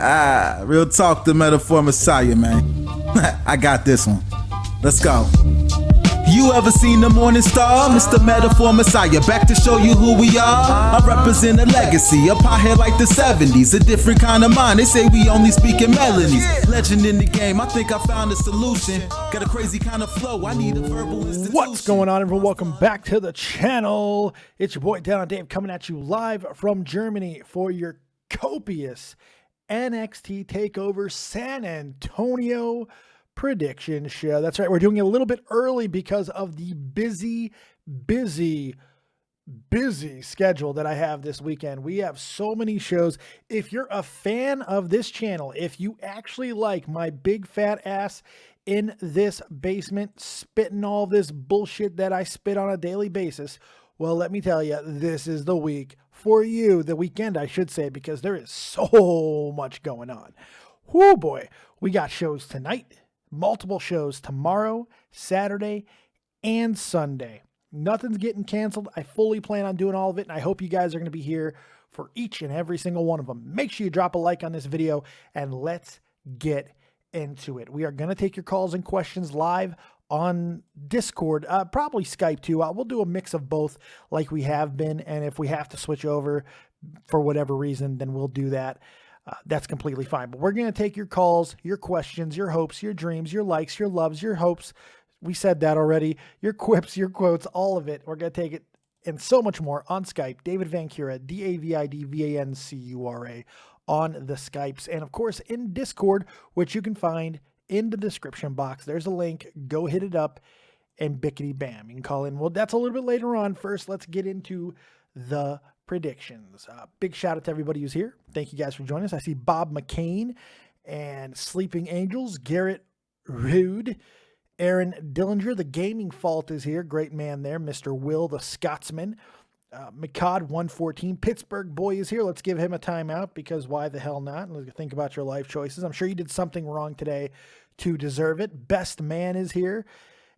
Real talk, the metaphor messiah, man. I got this one. Let's go. You ever seen the morning star? Mr. Metaphor Messiah, back to show you who we are. I represent a legacy, a pothead like the 70s, a different kind of mind. They say we only speak in melodies. Legend in the game, I think I found a solution. Got a crazy kind of flow, I need a verbal institution. What's going on, everyone? Welcome back to the channel. It's your boy Down Dave coming at you live from Germany for your copious NXT Takeover San Antonio prediction show. That's right, we're doing it a little bit early because of the busy schedule that I have this weekend. We have so many shows. If you're a fan of this channel, if you actually like my big fat ass in this basement spitting all this bullshit that I spit on a daily basis, well, let me tell you, this is the week for you, the weekend I should say, because there is so much going on. Whoo boy, we got shows tonight, multiple shows tomorrow, Saturday, and Sunday. Nothing's getting canceled. I fully plan on doing all of it, and I hope you guys are going to be here for each and every single one of them. Make sure you drop a like on this video, and let's get into it. We are going to take your calls and questions live on Discord, probably Skype too. We'll do a mix of both like we have been, and if we have to switch over for whatever reason, then we'll do that. That's completely fine. But we're going to take your calls, your questions, your hopes, your dreams, your likes, your loves, your hopes. We said that already. Your quips, your quotes, all of it. We're going to take it and so much more on Skype. David Vancura, DavidVancura, on the Skypes. And of course, in Discord, which you can find in the description box. There's a link. Go hit it up and bickety bam. You can call in. Well, that's a little bit later on. First, let's get into the predictions. Big shout out to everybody who's here. Thank you guys for joining us. I see Bob McCain and Sleeping Angels, Garrett Roode, Aaron Dillinger, the Gaming Fault is here. Great man there. Mr. Will, the Scotsman. McCod 114, Pittsburgh boy is here. Let's give him a timeout because why the hell not? Let's think about your life choices. I'm sure you did something wrong today to deserve it. Best man is here.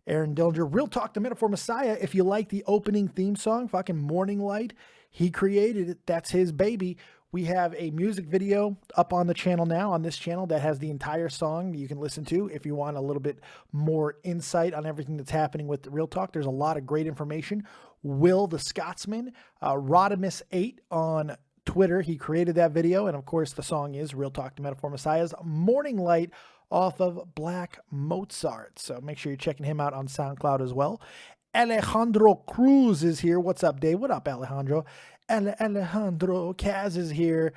Aaron Dillinger, Real Talk, the Metaphor Messiah. If you like the opening theme song, fucking Morning Light, he created it. That's his baby. We have a music video up on the channel now, on this channel, that has the entire song you can listen to if you want a little bit more insight on everything that's happening with Real Talk. There's a lot of great information. Will the Scotsman, Rodimus8 on Twitter, he created that video. And of course, the song is Real Talk, the Metaphor Messiah's Morning Light off of Black Mozart. So make sure you're checking him out on SoundCloud as well. Alejandro Cruz is here. What's up, Dave? What up, Alejandro? Alejandro Kaz is here.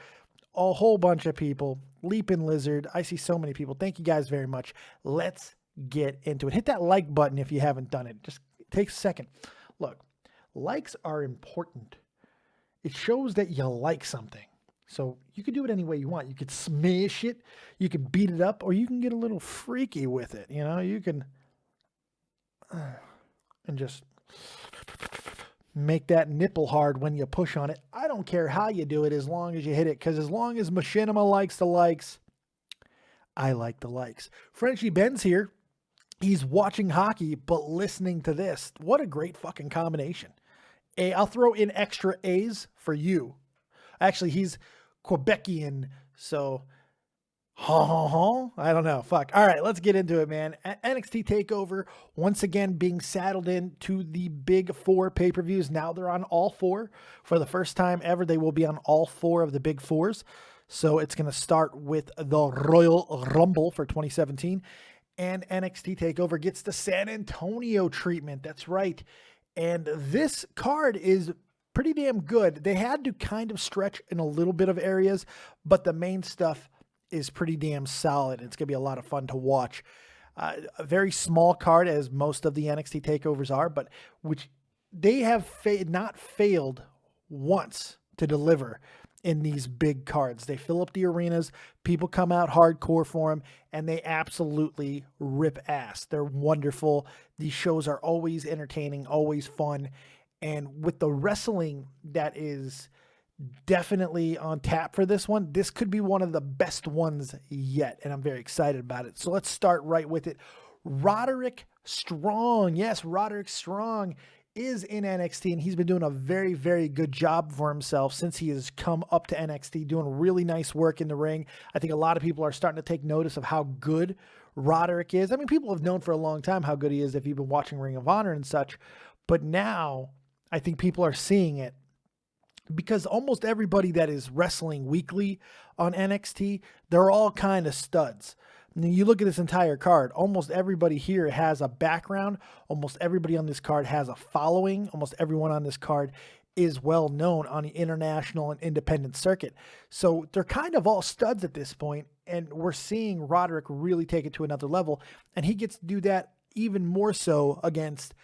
A whole bunch of people. Leaping Lizard. I see so many people. Thank you guys very much. Let's get into it. Hit that like button if you haven't done it. Just take a second. Look, likes are important. It shows that you like something. So you can do it any way you want. You could smash it. You can beat it up, or you can get a little freaky with it. You know, you can and just make that nipple hard when you push on it. I don't care how you do it as long as you hit it, because as long as Machinima likes the likes, I like the likes. Frenchie Ben's here. He's watching hockey, but listening to this. What a great fucking combination. I'll throw in extra A's for you. Actually, he's Quebecian, so I don't know. Fuck. All right, let's get into it, man. NXT Takeover, once again, being saddled into the big four pay-per-views. Now they're on all four. For the first time ever, they will be on all four of the big fours. So it's going to start with the Royal Rumble for 2017. And NXT Takeover gets the San Antonio treatment. That's right. And this card is pretty damn good. They had to kind of stretch in a little bit of areas, but the main stuff is pretty damn solid. It's going to be a lot of fun to watch. A very small card, as most of the NXT takeovers are, but which they have not failed once to deliver in these big cards. They fill up the arenas, people come out hardcore for them, and they absolutely rip ass. They're wonderful. These shows are always entertaining, always fun, and with the wrestling that is definitely on tap for this one, this could be one of the best ones yet, and I'm very excited about it. So let's start right with it. Roderick Strong, yes, Roderick Strong is in NXT, and he's been doing a very, very good job for himself since he has come up to NXT, doing really nice work in the ring. I think a lot of people are starting to take notice of how good Roderick is. I mean, people have known for a long time how good he is if you've been watching Ring of Honor and such, but now I think people are seeing it because almost everybody that is wrestling weekly on NXT, they're all kind of studs. And you look at this entire card, almost everybody here has a background. Almost everybody on this card has a following. Almost everyone on this card is well known on the international and independent circuit. So they're kind of all studs at this point, and we're seeing Roderick really take it to another level, and he gets to do that even more so against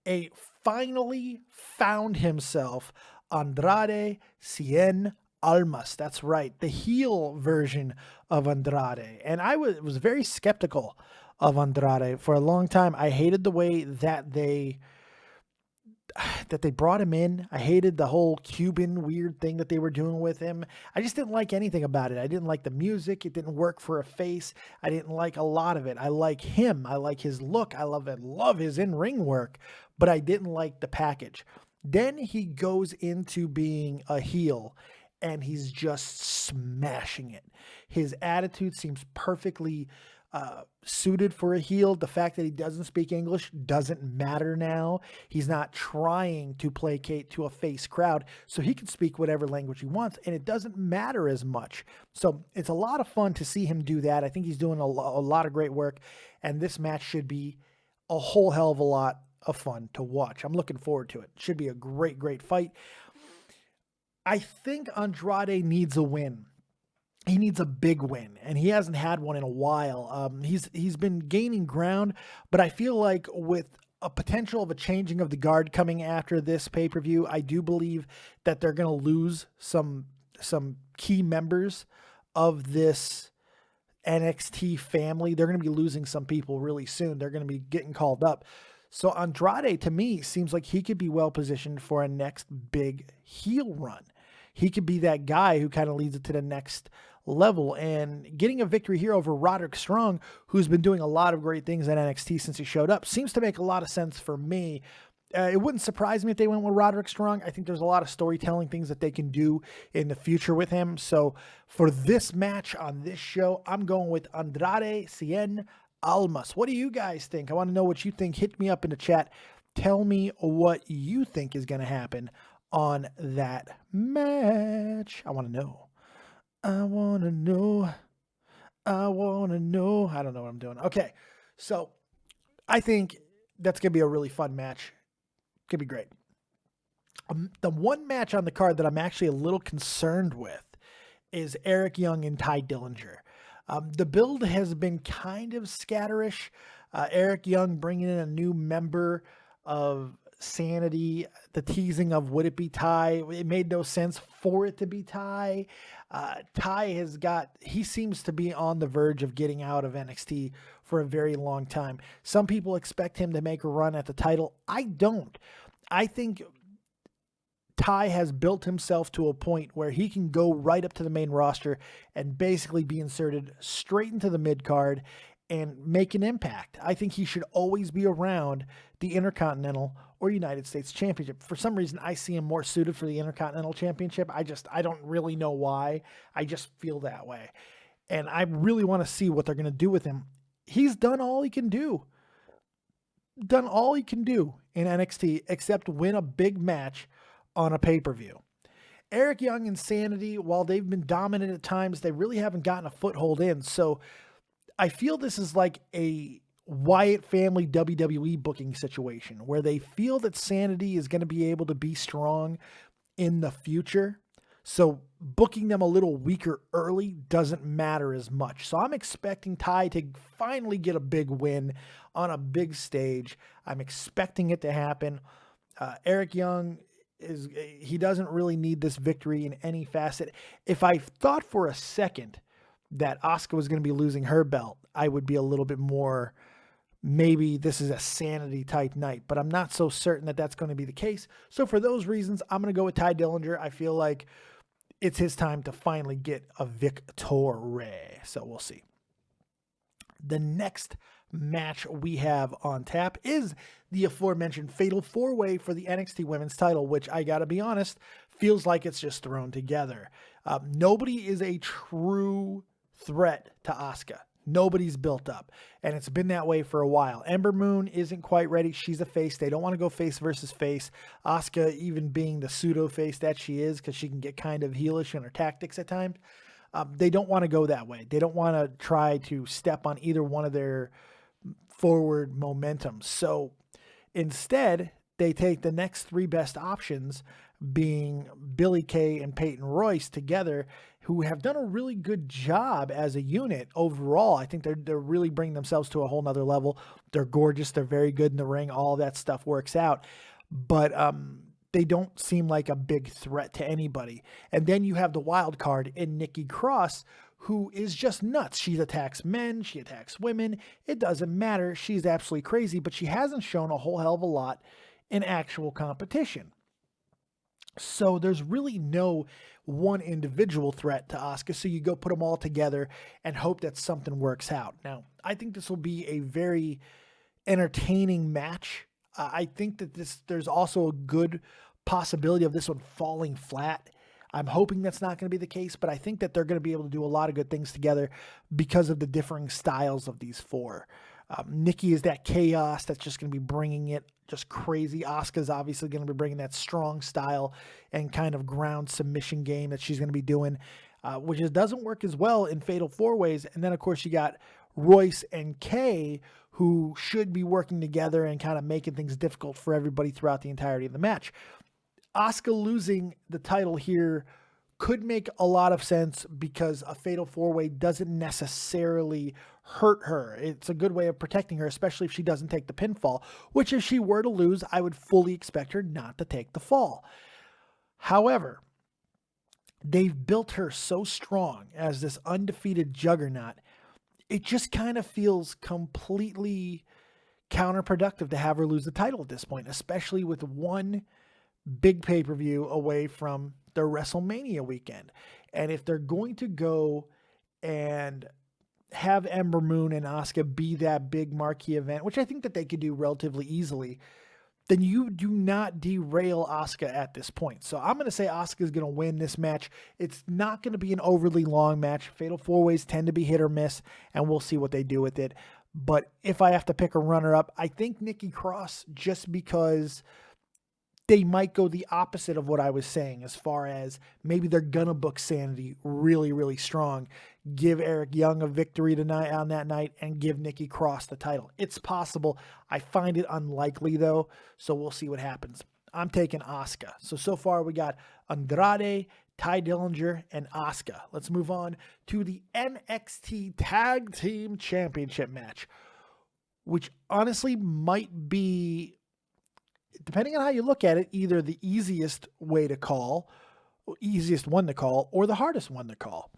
a finally found himself Andre Cien Almas. That's right, the heel version of Andrade. And I was very skeptical of Andrade for a long time. I hated the way that they brought him in. I hated the whole Cuban weird thing that they were doing with him. I just didn't like anything about it. I didn't like the music. It didn't work for a face. I didn't like a lot of it. I like him. I like his look. I love his in-ring work, but I didn't like the package. Then he goes into being a heel, and he's just smashing it. His attitude seems perfectly suited for a heel. The fact that he doesn't speak English doesn't matter now. He's not trying to placate to a face crowd, so he can speak whatever language he wants, and it doesn't matter as much. So it's a lot of fun to see him do that. I think he's doing a lot of great work, and this match should be a whole hell of a lot of fun to watch. I'm looking forward to it. Should be a great, great fight. I think Andrade needs a win. He needs a big win, and he hasn't had one in a while. He's been gaining ground, but I feel like with a potential of a changing of the guard coming after this pay-per-view, I do believe that they're going to lose some key members of this NXT family. They're going to be losing some people really soon. They're going to be getting called up. So Andrade, to me, seems like he could be well positioned for a next big heel run. He could be that guy who kind of leads it to the next level, and getting a victory here over Roderick Strong, who's been doing a lot of great things at NXT since he showed up, seems to make a lot of sense for me. It wouldn't surprise me if they went with Roderick Strong. I think there's a lot of storytelling things that they can do in the future with him. So for this match on this show, I'm going with Andre Cien Almas. What do you guys think? I want to know what you think. Hit me up in the chat. Tell me what you think is going to happen on that match. I want to know. I want to know. I want to know. I don't know what I'm doing. Okay, so I think that's going to be a really fun match. Could be great. The one match on the card that I'm actually a little concerned with is Eric Young and Ty Dillinger. The build has been kind of scatterish. Eric Young bringing in a new member of Sanity, the teasing of would it be Ty? It made no sense for it to be Ty. Ty he seems to be on the verge of getting out of NXT for a very long time. Some people expect him to make a run at the title. I don't. I think Ty has built himself to a point where he can go right up to the main roster and basically be inserted straight into the mid card and make an impact. I think he should always be around the Intercontinental or United States Championship. For some reason, I see him more suited for the Intercontinental Championship. I don't really know why. I just feel that way. And I really want to see what they're going to do with him. He's done all he can do. Done all he can do in NXT except win a big match on a pay-per-view. Eric Young and Sanity, while they've been dominant at times, they really haven't gotten a foothold in. So I feel this is like a Wyatt family WWE booking situation where they feel that Sanity is going to be able to be strong in the future. So booking them a little weaker early doesn't matter as much. So I'm expecting Ty to finally get a big win on a big stage. I'm expecting it to happen. Eric Young, he doesn't really need this victory in any facet. If I thought for a second that Asuka was going to be losing her belt, I would be a little bit more, maybe this is a Sanity type night, but I'm not so certain that that's going to be the case. So for those reasons, I'm going to go with Ty Dillinger. I feel like it's his time to finally get a victory. So we'll see. The next match we have on tap is the aforementioned Fatal 4-Way for the NXT Women's title, which I gotta be honest, feels like it's just thrown together. Nobody is a true threat to Asuka. Nobody's built up, and it's been that way for a while. Ember Moon isn't quite ready. She's a face. They don't want to go face versus face. Asuka, even being the pseudo face that she is, because she can get kind of heelish in her tactics at times, they don't want to go that way. They don't want to try to step on either one of their forward momentum. So instead, they take the next three best options, being Billie Kay and Peyton Royce together, who have done a really good job as a unit overall. I think they're really bringing themselves to a whole nother level. They're gorgeous. They're very good in the ring. All that stuff works out. But they don't seem like a big threat to anybody. And then you have the wild card in Nikki Cross, who is just nuts. She attacks men. She attacks women. It doesn't matter. She's absolutely crazy, but she hasn't shown a whole hell of a lot in actual competition. So there's really no one individual threat to Asuka. So you go put them all together and hope that something works out. Now, I think this will be a very entertaining match. I think that there's also a good possibility of this one falling flat. I'm hoping that's not going to be the case, but I think that they're going to be able to do a lot of good things together because of the differing styles of these four. Nikki is that chaos that's just going to be bringing it just crazy. Asuka's obviously going to be bringing that strong style and kind of ground submission game that she's going to be doing, which doesn't work as well in Fatal 4-Ways. And then, of course, you got Royce and Kay, who should be working together and kind of making things difficult for everybody throughout the entirety of the match. Asuka losing the title here could make a lot of sense because a Fatal 4-Way doesn't necessarily hurt her. It's a good way of protecting her, especially if she doesn't take the pinfall, which if she were to lose, I would fully expect her not to take the fall. However, they've built her so strong as this undefeated juggernaut, it just kind of feels completely counterproductive to have her lose the title at this point, especially with one big pay-per-view away from their WrestleMania weekend. And if they're going to go and have Ember Moon and Asuka be that big marquee event, which I think that they could do relatively easily, then you do not derail Asuka at this point. So I'm going to say Asuka is going to win this match. It's not going to be an overly long match. Fatal 4-Ways tend to be hit or miss, and we'll see what they do with it. But if I have to pick a runner-up, I think Nikki Cross, just because they might go the opposite of what I was saying, as far as maybe they're gonna book Sanity really, really strong, give Eric Young a victory tonight on that night, and give Nikki Cross the title. It's possible. I find it unlikely though, so we'll see what happens. I'm taking Asuka. So far we got Andrade, Ty Dillinger, and Asuka. Let's move on to the NXT Tag Team Championship match, which honestly might be, depending on how you look at it, either the easiest one to call, or the hardest one to call.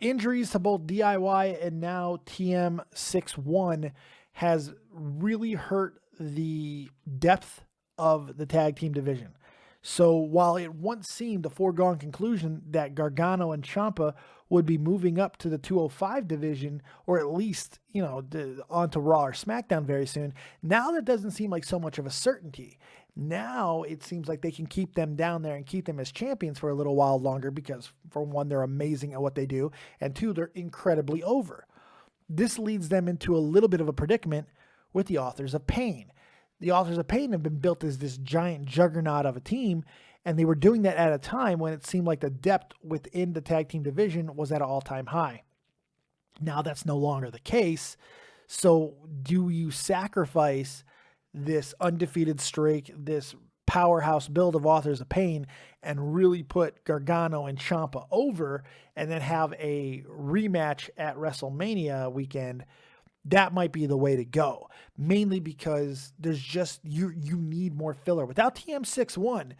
Injuries to both DIY and now TM61 has really hurt the depth of the tag team division. So while it once seemed a foregone conclusion that Gargano and Ciampa would be moving up to the 205 division, or at least, onto Raw or SmackDown very soon, now that doesn't seem like so much of a certainty. Now it seems like they can keep them down there and keep them as champions for a little while longer because, for one, they're amazing at what they do, and two, they're incredibly over. This leads them into a little bit of a predicament with the Authors of Pain. The Authors of Pain have been built as this giant juggernaut of a team, and they were doing that at a time when it seemed like the depth within the tag team division was at an all-time high. Now that's no longer the case. So do you sacrifice this undefeated streak, this powerhouse build of Authors of Pain, and really put Gargano and Ciampa over, and then have a rematch at WrestleMania weekend? That might be the way to go, mainly because there's just, you need more filler. Without TM61,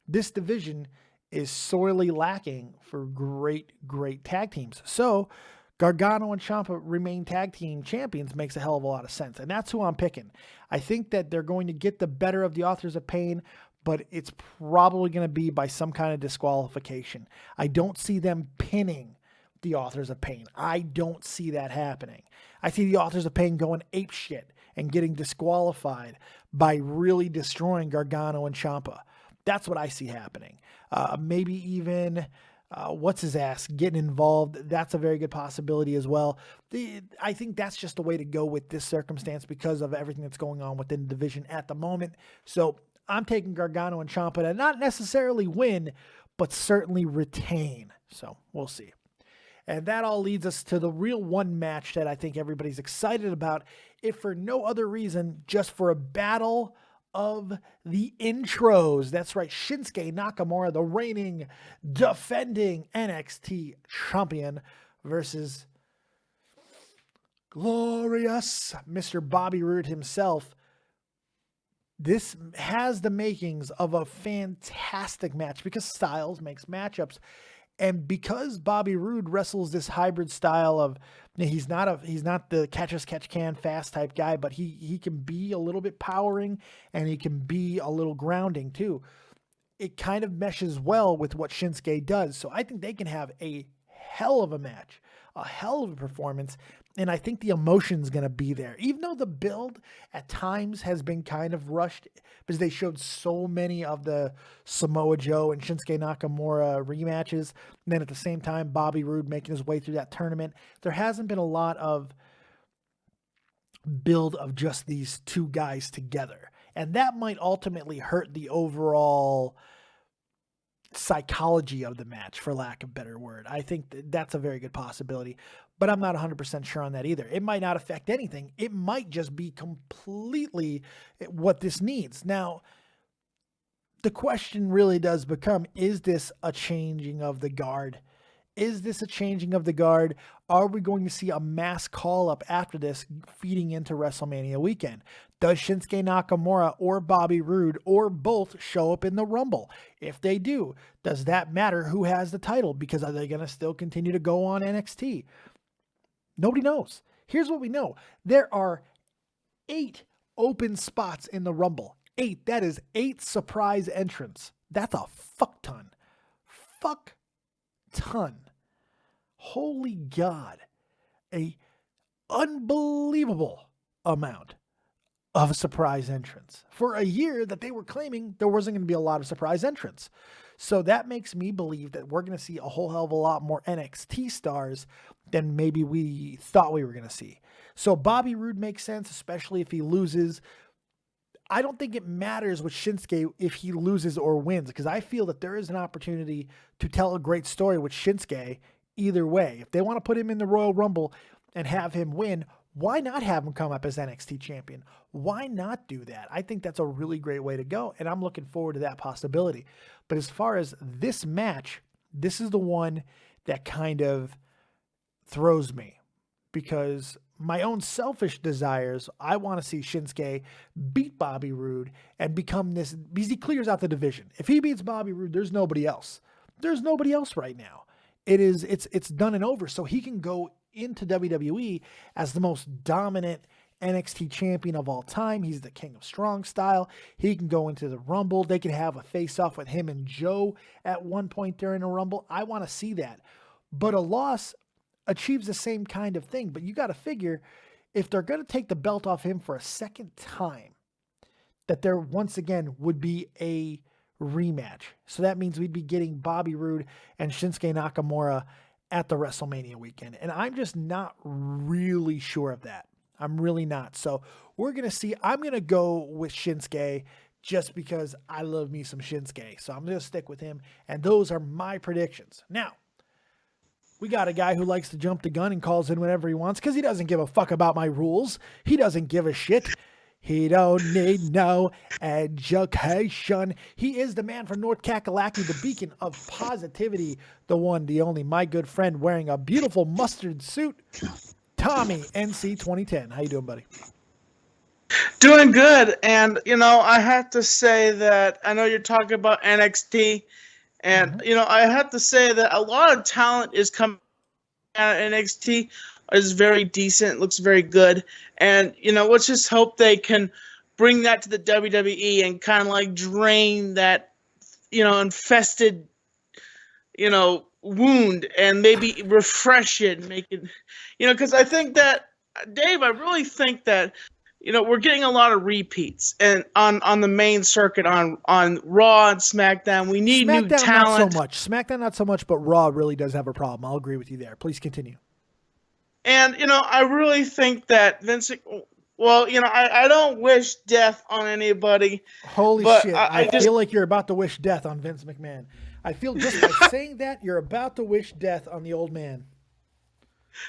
this division is sorely lacking for great tag teams. So Gargano and Ciampa remain tag team champions makes a hell of a lot of sense. And that's who I'm picking. I think that they're going to get the better of the Authors of Pain, but it's probably going to be by some kind of disqualification. I don't see them pinning the Authors of Pain. I don't see that happening. I see the Authors of Pain going ape shit and getting disqualified by really destroying Gargano and Ciampa. That's what I see happening. Maybe even what's his ass getting involved. That's a very good possibility as well. I think that's just the way to go with this circumstance because of everything that's going on within the division at the moment. So I'm taking Gargano and Ciampa to not necessarily win, but certainly retain. So we'll see. And that all leads us to the real one match that I think everybody's excited about, if for no other reason, just for a battle of the intros. That's right, Shinsuke Nakamura, the reigning, defending NXT champion, versus glorious Mr. Bobby Roode himself. This has the makings of a fantastic match because styles makes matchups. And because Bobby Roode wrestles this hybrid style of, he's not the catch as catch can fast type guy, but he can be a little bit powering and he can be a little grounding too. It kind of meshes well with what Shinsuke does. So I think they can have a hell of a match, a hell of a performance. And I think the emotion's going to be there, even though the build at times has been kind of rushed because they showed so many of the Samoa Joe and Shinsuke Nakamura rematches. And then at the same time, Bobby Roode making his way through that tournament. There hasn't been a lot of build of just these two guys together. And that might ultimately hurt the overall psychology of the match, for lack of a better word. I think that's a very good possibility, but I'm not 100% sure on that either. It might not affect anything. It might just be completely what this needs. Now, the question really does become, is this a changing of the guard? Is this a changing of the guard? Are we going to see a mass call-up after this feeding into WrestleMania weekend? Does Shinsuke Nakamura or Bobby Roode or both show up in the Rumble? If they do, does that matter who has the title? Because are they going to still continue to go on NXT? Nobody knows. Here's what we know. There are 8 open spots in the Rumble. 8. That is 8 surprise entrants. That's a fuck ton. Fuck ton. Holy God. A unbelievable amount of surprise entrants for a year that they were claiming there wasn't going to be a lot of surprise entrants. So that makes me believe that we're going to see a whole hell of a lot more NXT stars than maybe we thought we were going to see. So Bobby Roode makes sense, especially if he loses. I don't think it matters with Shinsuke if he loses or wins, because I feel that there is an opportunity to tell a great story with Shinsuke either way. If they want to put him in the Royal Rumble and have him win, why not have him come up as NXT champion? Why not do that? I think that's a really great way to go, and I'm looking forward to that possibility. But as far as this match, this is the one that kind of throws me, because my own selfish desires, I want to see Shinsuke beat Bobby Roode and become this, because he clears out the division. If he beats Bobby Roode, there's nobody else. There's nobody else right now. It's done and over. So he can go into WWE as the most dominant NXT champion of all time. He's the king of strong style. He can go into the Rumble. They can have a face-off with him and Joe at one point during a Rumble. I want to see that. But a loss achieves the same kind of thing. But you got to figure, if they're going to take the belt off him for a second time, that there once again would be a rematch. So that means we'd be getting Bobby Roode and Shinsuke Nakamura at the WrestleMania weekend. And I'm just not really sure of that. I'm really not. So we're going to see. I'm going to go with Shinsuke just because I love me some Shinsuke. So I'm going to stick with him. And those are my predictions. Now, we got a guy who likes to jump the gun and calls in whenever he wants because he doesn't give a fuck about my rules. He doesn't give a shit. He don't need no education. He is the man from North Kakalaki, the beacon of positivity, the one, the only, my good friend wearing a beautiful mustard suit, Tommy NC 2010. How you doing, buddy? Doing good. And, I have to say that I know you're talking about NXT, and, I have to say that a lot of talent is coming out of NXT. Is very decent, looks very good. And, let's just hope they can bring that to the WWE and kind of like drain that, infested, wound and maybe refresh it and make it, because I think that, Dave, I really think that, we're getting a lot of repeats and on the main circuit on Raw and SmackDown. We need new talent. SmackDown not so much, but Raw really does have a problem. I'll agree with you there. Please continue. And, I really think that Vince, well, I don't wish death on anybody. Holy shit. I feel like you're about to wish death on Vince McMahon. I feel just by saying that, you're about to wish death on the old man.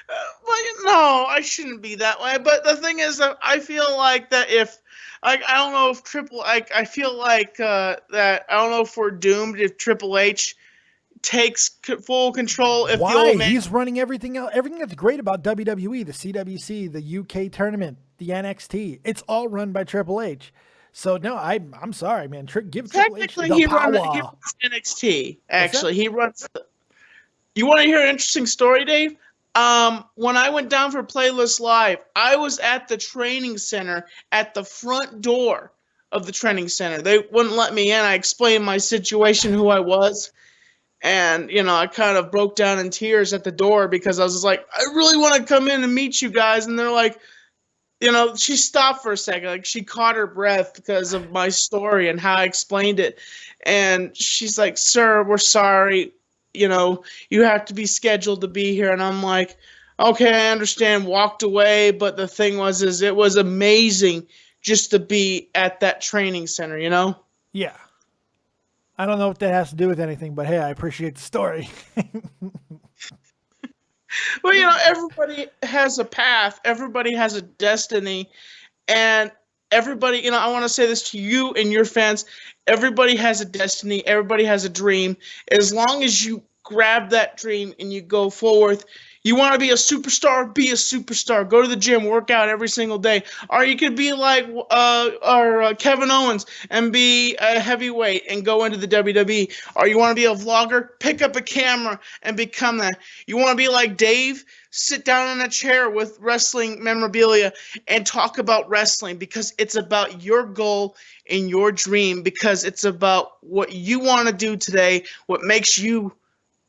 Well, no, I shouldn't be that way. But the thing is that I feel like that I don't know if I feel like that I don't know if we're doomed if Triple H takes full control. If Why? The old man, he's running everything else. Everything that's great about WWE, the CWC, the UK tournament, the NXT, it's all run by Triple H. So no, I'm sorry, man. Give Triple H the power. He runs NXT. Actually, he runs. You want to hear an interesting story, Dave? When I went down for Playlist Live, I was at the training center at the front door of the training center. They wouldn't let me in. I explained my situation, who I was. And, I kind of broke down in tears at the door because I was just like, I really want to come in and meet you guys. And they're like, she stopped for a second. Like, she caught her breath because of my story and how I explained it. And she's like, sir, we're sorry. You have to be scheduled to be here. And I'm like, okay, I understand. Walked away. But the thing is it was amazing just to be at that training center, Yeah. I don't know what that has to do with anything, but hey, I appreciate the story. Well, everybody has a path. Everybody has a destiny. And everybody, I want to say this to you and your fans. Everybody has a destiny. Everybody has a dream. As long as you grab that dream and you go forward, you want to be a superstar, be a superstar. Go to the gym, work out every single day. Or you could be like Kevin Owens and be a heavyweight and go into the WWE. Or you want to be a vlogger, pick up a camera and become that. You want to be like Dave, sit down in a chair with wrestling memorabilia and talk about wrestling because it's about your goal and your dream, because it's about what you want to do today, what makes you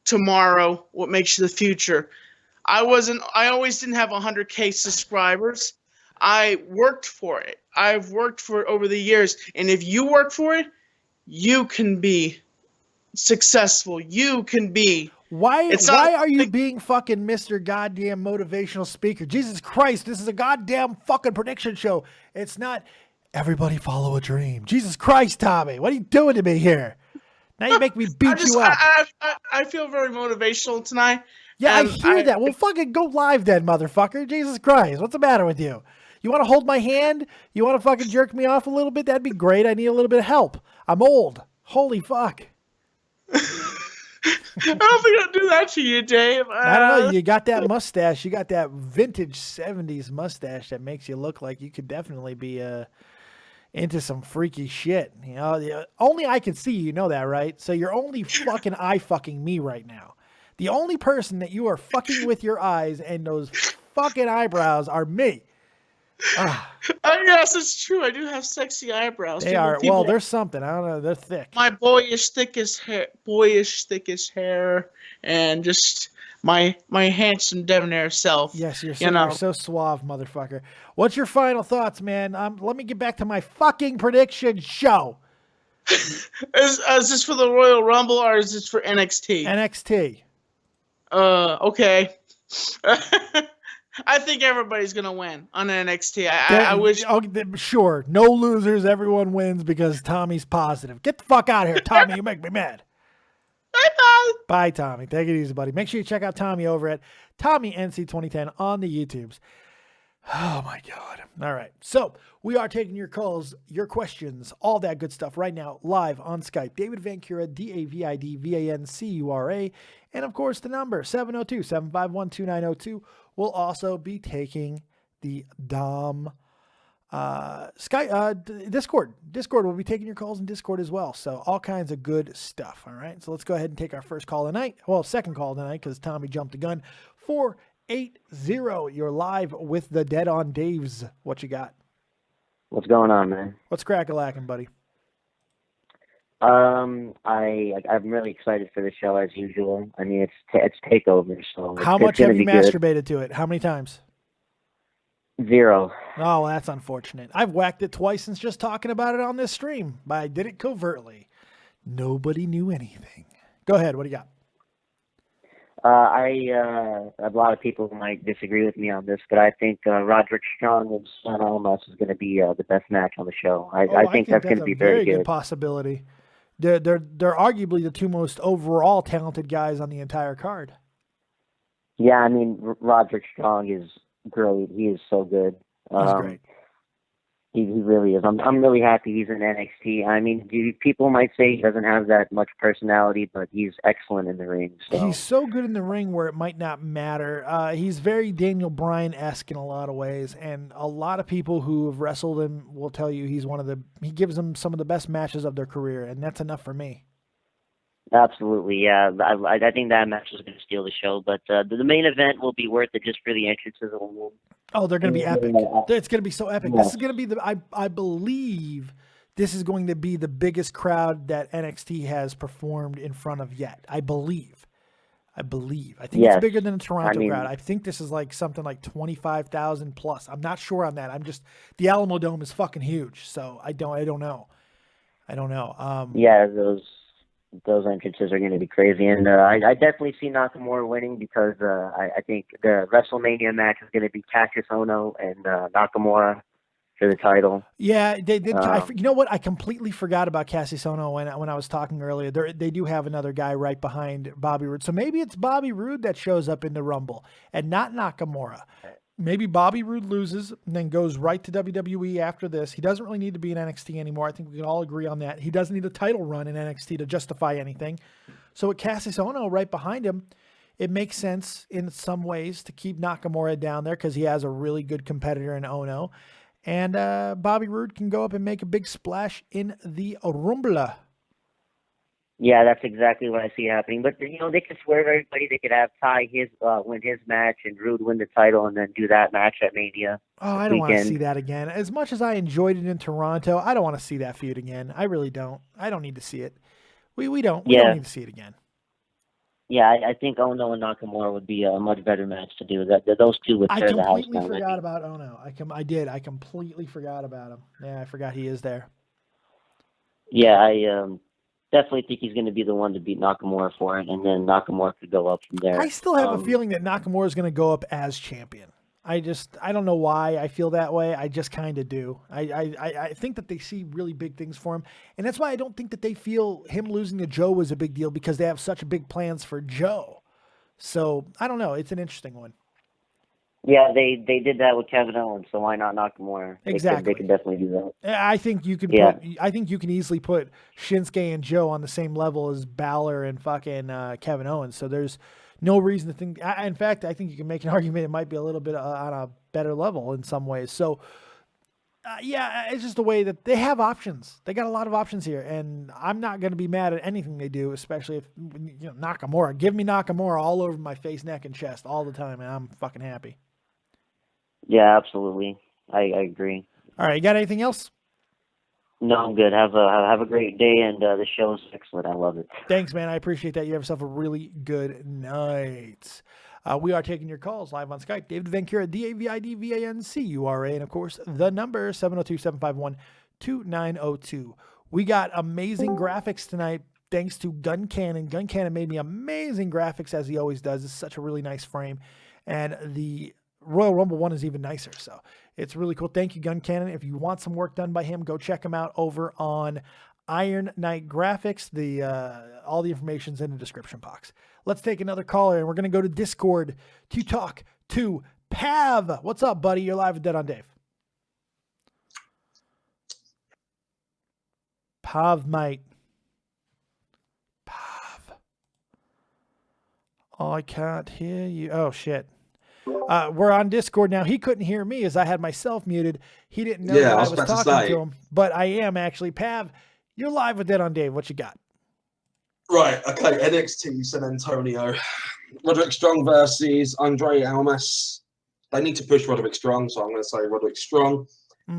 tomorrow, what makes you the future. I always didn't have 100K subscribers. I worked for it. I've worked for it over the years. And if you work for it, you can be successful. You can be. Why are you being fucking Mr. Goddamn Motivational Speaker? Jesus Christ, this is a goddamn fucking prediction show. It's not everybody follow a dream. Jesus Christ, Tommy, what are you doing to me here? Now you make me beat you up. I feel very motivational tonight. Yeah, I hear that. Well, fucking go live then, motherfucker. Jesus Christ. What's the matter with you? You want to hold my hand? You want to fucking jerk me off a little bit? That'd be great. I need a little bit of help. I'm old. Holy fuck. I don't think I'll do that to you, Dave. I don't know. You got that mustache. You got that vintage 70s mustache that makes you look like you could definitely be into some freaky shit. Only I can see you know that, right? So you're only fucking eye-fucking me right now. The only person that you are fucking with your eyes and those fucking eyebrows are me. Yes, it's true. I do have sexy eyebrows. They are. Well, there's something. I don't know. They're thick. My boyish thickest hair, and just my handsome debonair self. Yes, you're so suave, motherfucker. What's your final thoughts, man? Let me get back to my fucking prediction show. Is this for the Royal Rumble or is this for NXT? NXT. Okay. I think everybody's gonna win on NXT. I wish. Sure, no losers. Everyone wins because Tommy's positive. Get the fuck out of here, Tommy. You make me mad. Bye, Tommy. Take it easy, buddy. Make sure you check out Tommy over at Tommy NC 2010 on the YouTubes. Oh my God. All right. So we are taking your calls, your questions, all that good stuff right now, live on Skype. David Vancura, DavidVancura. And of course, the number 702-751-2902. We'll also be taking the Dom Discord. Discord will be taking your calls in Discord as well. So all kinds of good stuff. All right. So let's go ahead and take our first call tonight. Well, second call tonight because Tommy jumped the gun. 480. You're live with the Dead on Daves. What you got? What's going on, man? What's crack-a-lacking, buddy? I'm really excited for the show as usual. I mean, it's Takeover, so How much have you masturbated to it? How many times? 0. Oh, well, that's unfortunate. I've whacked it twice since just talking about it on this stream, but I did it covertly. Nobody knew anything. Go ahead. What do you got? A lot of people might disagree with me on this, but I think Roderick Strong and Son Almas is going to be the best match on the show. I think that's going to be very good. Possibility. They're arguably the two most overall talented guys on the entire card. Yeah, I mean, Roderick Strong is great. He is so good. He's great. He really is. I'm really happy he's in NXT. I mean, people might say he doesn't have that much personality, but he's excellent in the ring. So. He's so good in the ring where it might not matter. He's very Daniel Bryan-esque in a lot of ways, and a lot of people who have wrestled him will tell you he gives them some of the best matches of their career, and that's enough for me. Absolutely, yeah. I think that match is going to steal the show, but the main event will be worth it just for the entrances alone. Oh, they're going to be epic. It's going to be so epic. Yeah. This is going to be I believe this is going to be the biggest crowd that NXT has performed in front of yet. I believe. I think it's bigger than a Toronto crowd. I think this is like something like 25,000 plus. I'm not sure on that. The Alamo Dome is fucking huge, so I don't know. Yeah, those entrances are going to be crazy, and I definitely see Nakamura winning because I think the WrestleMania match is going to be Cassius Ohno and Nakamura for the title. Yeah, they did. You know what? I completely forgot about Cassius Ohno when I was talking earlier. They do have another guy right behind Bobby Roode, so maybe it's Bobby Roode that shows up in the Rumble and not Nakamura. Maybe Bobby Roode loses and then goes right to WWE after this. He doesn't really need to be in NXT anymore. I think we can all agree on that. He doesn't need a title run in NXT to justify anything. So with Cassius Ohno right behind him, it makes sense in some ways to keep Nakamura down there because he has a really good competitor in Ohno. And Bobby Roode can go up and make a big splash in the Rumble. Yeah, that's exactly what I see happening. But, they could swerve everybody. They could have Ty win his match and Roode win the title and then do that match at Mania. Oh, I don't want to see that again. As much as I enjoyed it in Toronto, I don't want to see that feud again. I really don't. I don't need to see it. We don't need to see it again. Yeah, I think Ohno and Nakamura would be a much better match to do. Those two would tear the house down. I completely forgot about Ohno. I did. I completely forgot about him. Yeah, I forgot he is there. Yeah, I definitely think he's going to be the one to beat Nakamura for it, and then Nakamura could go up from there. I still have a feeling that Nakamura is going to go up as champion. I don't know why I feel that way. I just kind of do. I think that they see really big things for him, and that's why I don't think that they feel him losing to Joe was a big deal because they have such big plans for Joe. So I don't know. It's an interesting one. Yeah, they did that with Kevin Owens, so why not Nakamura? Exactly. They can definitely do that. I think you can. I think you can easily put Shinsuke and Joe on the same level as Balor and fucking Kevin Owens. So there's no reason to think. In fact, I think you can make an argument it might be a little bit on a better level in some ways. So it's just the way that they have options. They got a lot of options here, and I'm not going to be mad at anything they do, especially if Nakamura. Give me Nakamura all over my face, neck, and chest all the time, and I'm fucking happy. Yeah, absolutely. I agree. All right, you got anything else? No, I'm good. Have a great day, and the show's excellent. I love it. Thanks, man. I appreciate that. You have yourself a really good night. We are taking your calls live on Skype. David Vancura, DavidVancura, and of course, the number 702-751-2902. We got amazing graphics tonight thanks to Guncannon. Guncannon made me amazing graphics as he always does. It's such a really nice frame. And the Royal Rumble one is even nicer. So it's really cool. Thank you, Guncannon. If you want some work done by him, go check him out over on Iron Knight Graphics. All the information's in the description box. Let's take another caller, and we're going to go to Discord to talk to Pav. What's up, buddy? You're live with Dead on Dave. Pav, mate. Pav. Oh, I can't hear you. Oh, shit. We're on Discord now. He couldn't hear me as I had myself muted. He didn't know that I was talking to him, but I am actually. Pav, you're live with Dead on Dave. What you got? Right, okay, NXT San Antonio. Roderick Strong versus Andre Almas. They need to push Roderick Strong, so I'm going to say Roderick Strong.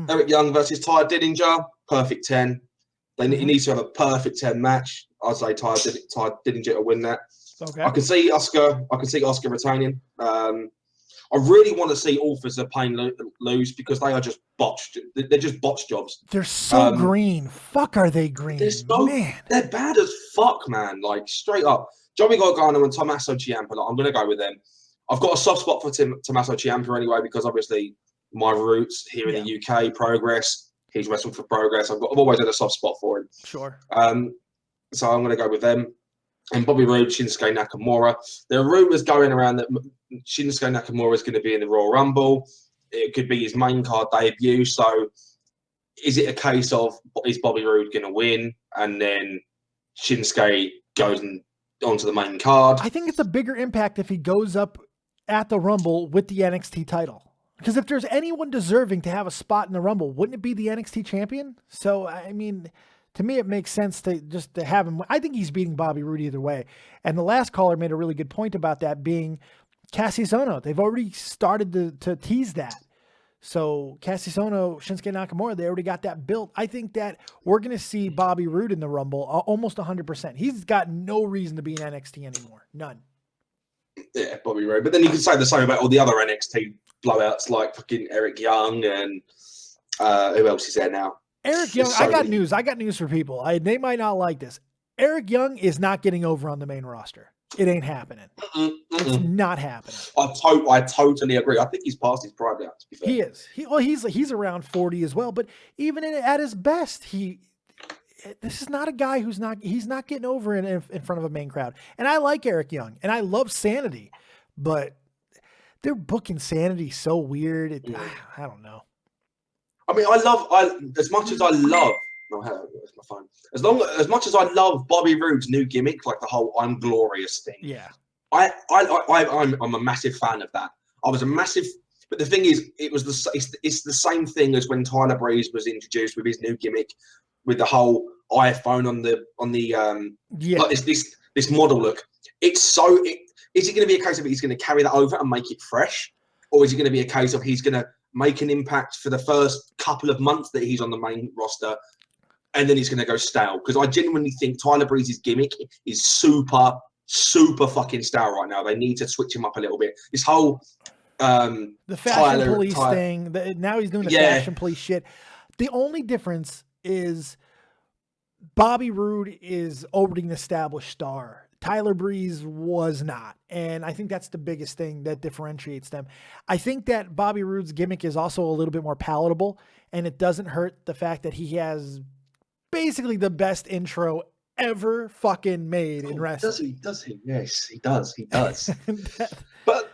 Eric Young versus Ty Dillinger. Perfect 10. He needs to have a perfect 10 match. I'd say Ty Dillinger to win that. Okay. I can see Oscar retaining. I really want to see Authors Pain lose because they are just botched. They're just botched jobs. They're so green. Fuck, are they green? They're bad as fuck, man. Like, straight up. Johnny Gargano and Tommaso Ciampa, I'm going to go with them. I've got a soft spot for Tommaso Ciampa anyway because obviously my roots here in the UK, Progress. He's wrestled for Progress. I've always had a soft spot for him. Sure. So I'm going to go with them. And Bobby Roode, Shinsuke Nakamura. There are rumors going around that Shinsuke Nakamura is going to be in the Royal Rumble. It could be his main card debut. So is it a case of, is Bobby Roode going to win? And then Shinsuke goes onto the main card? I think it's a bigger impact if he goes up at the Rumble with the NXT title. Because if there's anyone deserving to have a spot in the Rumble, wouldn't it be the NXT champion? So, I mean, to me, it makes sense to have him. I think he's beating Bobby Roode either way. And the last caller made a really good point about that being Cassius Ohno. They've already started to tease that. So Cassius Ohno, Shinsuke Nakamura, they already got that built. I think that we're going to see Bobby Roode in the Rumble almost 100%. He's got no reason to be in NXT anymore. None. Yeah, Bobby Roode. But then you can say the same about all the other NXT blowouts like fucking Eric Young and who else is there now? Eric Young, I got news for people. They might not like this. Eric Young is not getting over on the main roster. It ain't happening. It's not happening. I totally agree. I think he's past his prime now, to be fair. He is. He's around 40 as well. But even at his best, this is not a guy he's not getting over in front of a main crowd. And I like Eric Young, and I love Sanity, but they're booking Sanity so weird. I don't know. I mean, as much as I love. Oh, hello, where's my phone? As much as I love Bobby Roode's new gimmick, like the whole "I'm glorious" thing. Yeah. I'm a massive fan of that. I was a massive, but the thing is, it's the same thing as when Tyler Breeze was introduced with his new gimmick, with the whole iPhone on the like this model look. Is it going to be a case of he's going to carry that over and make it fresh, or is it going to be a case of he's going to make an impact for the first couple of months that he's on the main roster, and then he's going to go stale? Because I genuinely think Tyler Breeze's gimmick is super, super fucking stale right now. They need to switch him up a little bit. This whole the fashion police thing. Now he's doing the fashion police shit. The only difference is Bobby Roode is already an established star. Tyler Breeze was not. And I think that's the biggest thing that differentiates them. I think that Bobby Roode's gimmick is also a little bit more palatable, and it doesn't hurt the fact that he has basically the best intro ever fucking made in wrestling. Does he? Yes, he does. But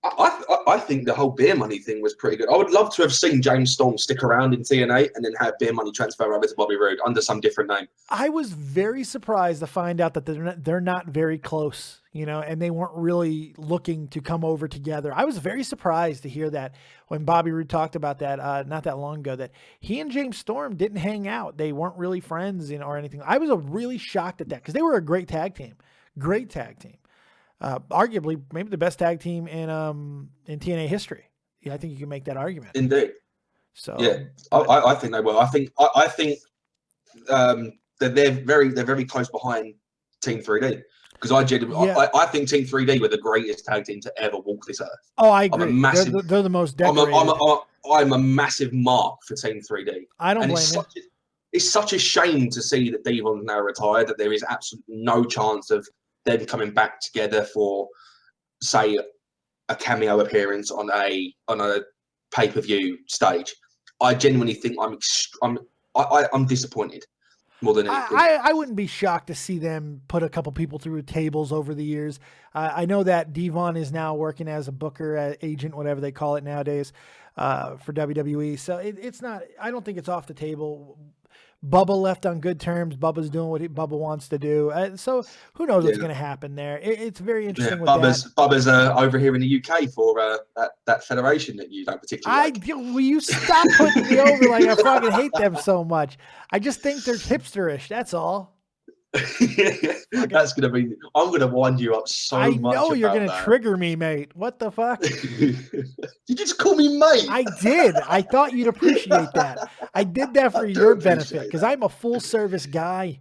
I think the whole Beer Money thing was pretty good. I would love to have seen James Storm stick around in TNA and then have Beer Money transfer over to Bobby Roode under some different name. I was very surprised to find out that they're not very close, and they weren't really looking to come over together. I was very surprised to hear that when Bobby Roode talked about that not that long ago, that he and James Storm didn't hang out. They weren't really friends or anything. I was really shocked at that because they were a great tag team. Arguably, maybe the best tag team in TNA history. Yeah, I think you can make that argument. Indeed. So yeah, I think they will. I think that they're very close behind Team 3D because I think Team 3D were the greatest tag team to ever walk this earth. Oh, I agree. They're the most decorated. I'm a massive mark for Team 3D. I don't blame you. It's such a shame to see that Devon's now retired. That there is absolutely no chance of them coming back together for, say, a cameo appearance on a pay-per-view stage. I genuinely think I'm disappointed more than anything. I wouldn't be shocked to see them put a couple people through tables over the years. I know that Devon is now working as a booker, agent, whatever they call it nowadays, for WWE. So it's not. I don't think it's off the table. Bubba left on good terms. Bubba's doing what Bubba wants to do. So who knows what's going to happen there? It's very interesting. Bubba's over here in the UK for that federation that you don't particularly like. Will you stop putting me over? Like I fucking hate them so much. I just think they're hipsterish. That's all. That's gonna be. I'm gonna wind you up so much. I know you're gonna trigger me, mate. What the fuck? You just call me mate. I did. I thought you'd appreciate that. I did that for your benefit because I'm a full service guy.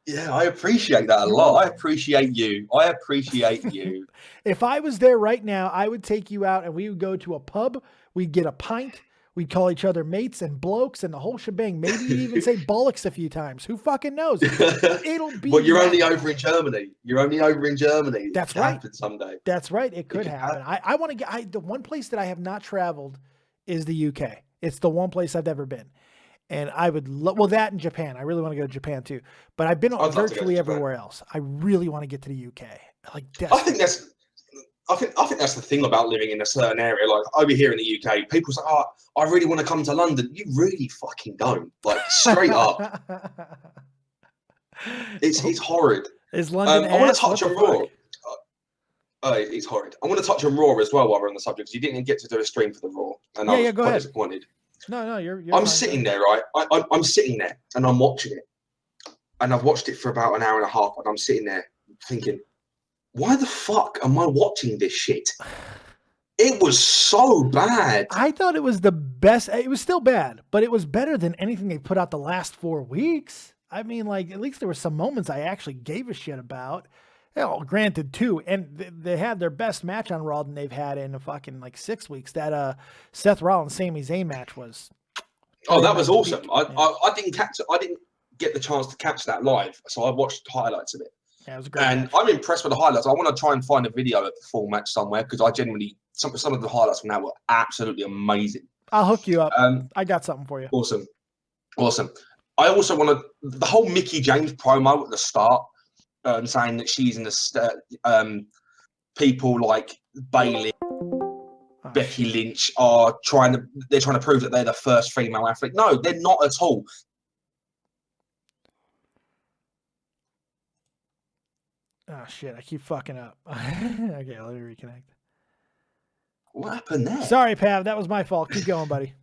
Yeah, I appreciate that a lot. I appreciate you. I appreciate you. If I was there right now, I would take you out and we would go to a pub. We'd get a pint. We'd call each other mates and blokes and the whole shebang. Maybe you'd even say bollocks a few times. Who fucking knows? It'll be. But you're only over in Germany. You're only over in Germany. That's right. Happen someday. That's right. It could happen. I want to get. The one place that I have not traveled is the UK. It's the one place I've ever been, and I would well that in Japan. I really want to go to Japan too. But I've been virtually everywhere else. I really want to get to the UK. Like I think that's the thing about living in a certain area. Like over here in the UK, people say, "Oh, I really want to come to London." You really fucking don't. Like straight up, it's horrid. Is London? I want to touch on Raw. It's horrid. I want to touch on Raw as well while we're on the subject. You didn't get to do a stream for the Raw, and I was quite disappointed. No, you're I'm sitting there, right? I'm sitting there, and I'm watching it, and I've watched it for about an hour and a half, and I'm sitting there thinking, why the fuck am I watching this shit? It was so bad. I thought it was the best. It was still bad, but it was better than anything they put out the last 4 weeks. I mean, like, at least there were some moments I actually gave a shit about. Well, granted, too, and they had their best match on Raw than they've had in fucking like 6 weeks. That Seth Rollins Sami Zayn match was. Oh, that was awesome. I didn't get the chance to catch that live, so I watched highlights of it. Yeah, it was a great match. I'm impressed with the highlights. I want to try and find a video of the full match somewhere because I genuinely some of the highlights from that were absolutely amazing. I'll hook you up. I got something for you. Awesome. I also want the whole Mickie James promo at the start, saying that she's in the people like Bayley, Becky Lynch are trying to prove that they're the first female athlete. No, they're not at all. Oh shit! I keep fucking up. Okay, let me reconnect. What happened there? Sorry, Pav. That was my fault. Keep going, buddy.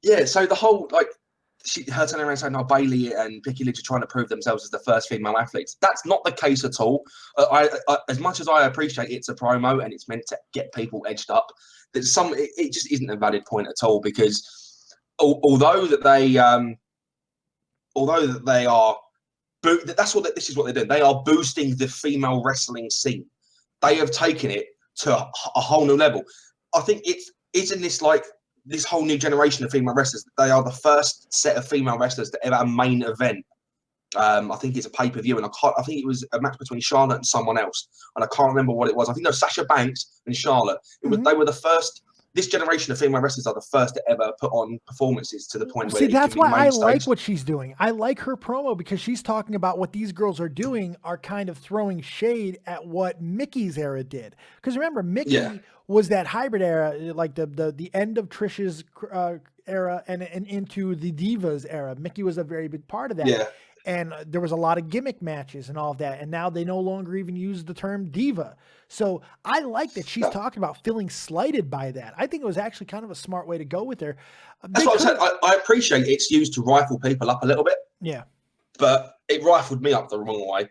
Yeah. So the whole her turning around saying, "No, Bayley and Becky Lynch are trying to prove themselves as the first female athletes." That's not the case at all. I as much as I appreciate it's a promo and it's meant to get people edged up, it just isn't a valid point at all because although they are. This is what they're doing. They are boosting the female wrestling scene. They have taken it to a whole new level. I think it's in this whole new generation of female wrestlers. They are the first set of female wrestlers to ever have a main event. I think it's a pay-per-view, and I think it was a match between Charlotte and someone else, and I can't remember what it was. I think it was Sasha Banks and Charlotte. They were the first. This generation of female wrestlers are the first to ever put on performances to the point where. See, that's why I like what she's doing. I like her promo because she's talking about what these girls are doing are kind of throwing shade at what Mickey's era did. Because remember, Mickey was that hybrid era, like the end of Trish's era and into the Divas era. Mickey was a very big part of that. Yeah. And there was a lot of gimmick matches and all of that. And now they no longer even use the term diva. So I like that she's talking about feeling slighted by that. I think it was actually kind of a smart way to go with her. That's what I said. I appreciate it's used to rifle people up a little bit. Yeah. But it rifled me up the wrong way.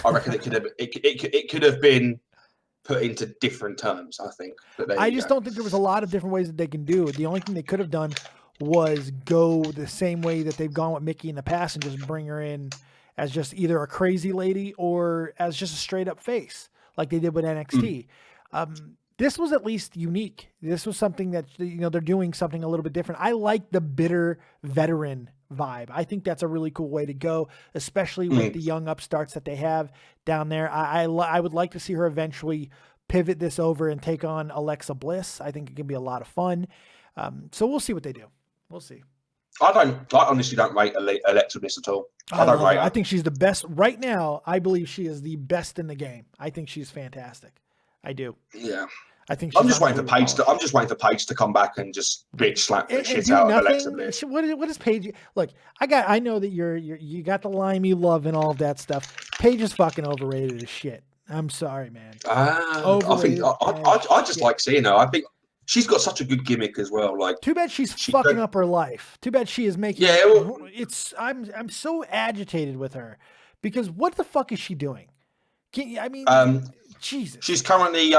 I reckon it could have been put into different terms, I think. But I just don't think there was a lot of different ways that they can do it. The only thing they could have done was go the same way that they've gone with Mickey in the past and just bring her in as just either a crazy lady or as just a straight up face like they did with NXT. This was at least unique. This was something that, they're doing something a little bit different. I like the bitter veteran vibe. I think that's a really cool way to go, especially with the young upstarts that they have down there. I would like to see her eventually pivot this over and take on Alexa Bliss. I think it can be a lot of fun. So we'll see what they do. We'll see. I honestly don't rate Alexa Bliss at all. I don't rate her. I think she's the best right now. I believe she is the best in the game. I think she's fantastic. I do. Yeah. I think I'm just waiting for Paige to come back and just bitch slap the shit out of Alexa Bliss. What is Paige? Look, I know that you got the limey love and all of that stuff. Paige is fucking overrated as shit. I'm sorry, man. I just like seeing her. I think she's got such a good gimmick as well. Like, too bad she's fucking up her life. Too bad she is making. Yeah, I'm so agitated with her because what the fuck is she doing? Jesus. She's currently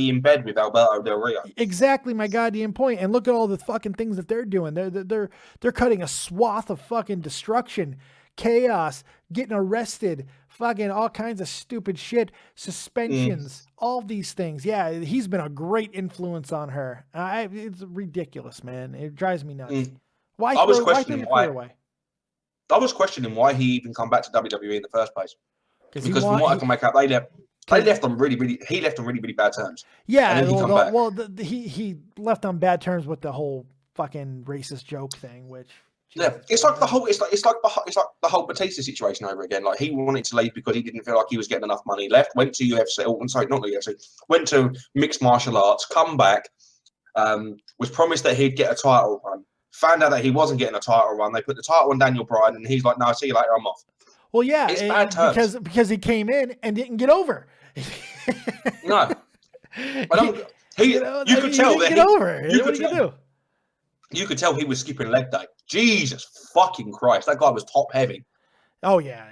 in bed with Alberto Del Rio. Exactly my goddamn point. And look at all the fucking things that they're doing. They're cutting a swath of fucking destruction, chaos, getting arrested, fucking all kinds of stupid shit, suspensions, all these things. Yeah, he's been a great influence on her. It's ridiculous, man. It drives me nuts. Why throw her away? I was questioning why he even come back to WWE in the first place. Because from what I can make out, he left on really bad terms. Yeah, he left on bad terms with the whole fucking racist joke thing, which it's like the whole Batista situation over again. Like, he wanted to leave because he didn't feel like he was getting enough money. Left, went to UFC. Oh, I'm sorry, not the UFC. Went to mixed martial arts. Come back, was promised that he'd get a title run. Found out that he wasn't getting a title run. They put the title on Daniel Bryan, and he's like, "No, see you later. I'm off." Well, yeah, it's bad terms. because he came in and didn't get over. No, but you could tell that he didn't get over. What are you gonna do? You could tell he was skipping leg day. Jesus fucking Christ, that guy was top heavy. Oh yeah.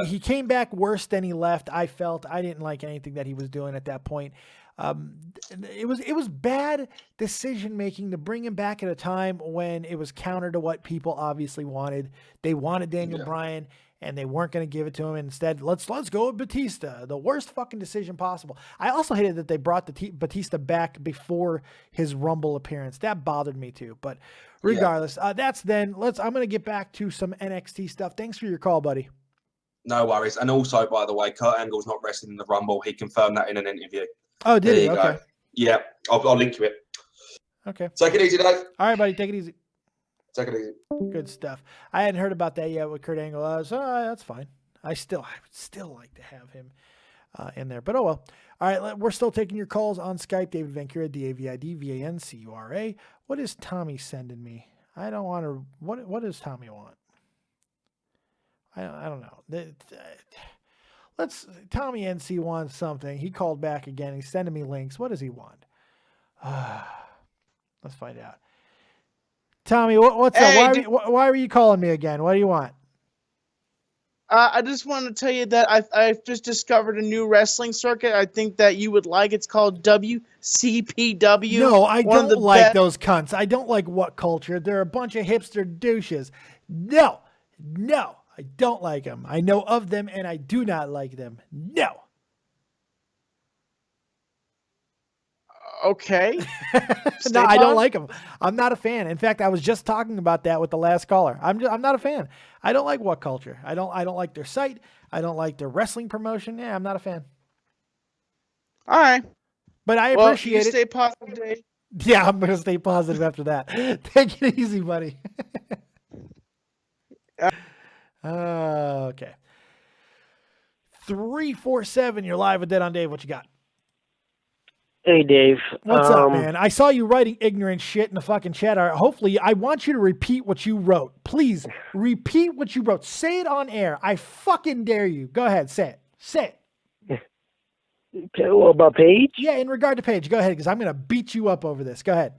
He came back worse than he left. I didn't like anything that he was doing at that point. It was bad decision making to bring him back at a time when it was counter to what people obviously wanted. They wanted Daniel Bryan, and they weren't going to give it to him. Instead, let's go with Batista. The worst fucking decision possible. I also hated that they brought Batista back before his Rumble appearance. That bothered me too. But regardless, that's then. I'm going to get back to some NXT stuff. Thanks for your call, buddy. No worries. And also, by the way, Kurt Angle's not wrestling in the Rumble. He confirmed that in an interview. Oh, did he? Okay. Go. Yeah, I'll link to it. Okay. Take it easy, Dave. All right, buddy. Take it easy. Take it easy. Good stuff. I hadn't heard about that yet with Kurt Angle. So that's fine. I would still like to have him in there. But oh well. All right, we're still taking your calls on Skype. David Vancura, DavidVancura. What is Tommy sending me? I don't want to. What does Tommy want? I don't know. Tommy NC wants something. He called back again. He's sending me links. What does he want? Let's find out. Tommy, what's up? Why were you calling me again? What do you want? I just want to tell you that I've just discovered a new wrestling circuit. I think that you would like. It's called WCPW. No, I don't like those cunts. I don't like What Culture. They're a bunch of hipster douches. No. I don't like them. I know of them, and I do not like them. No. Okay. No, I don't like them. I'm not a fan. In fact, I was just talking about that with the last caller. I'm not a fan. I don't like What Culture. I don't like their site. I don't like their wrestling promotion. Yeah, I'm not a fan. All right. But I appreciate it. Stay positive, Dave. Yeah, I'm going to stay positive after that. Take it easy, buddy. Okay. 347, you're live with Dead on Dave. What you got? Hey, Dave. What's up, man? I saw you writing ignorant shit in the fucking chat. Hopefully, I want you to repeat what you wrote. Please, repeat what you wrote. Say it on air. I fucking dare you. Go ahead. Say it. Say it. Okay, well, about Paige? Yeah, in regard to Paige. Go ahead, because I'm going to beat you up over this. Go ahead.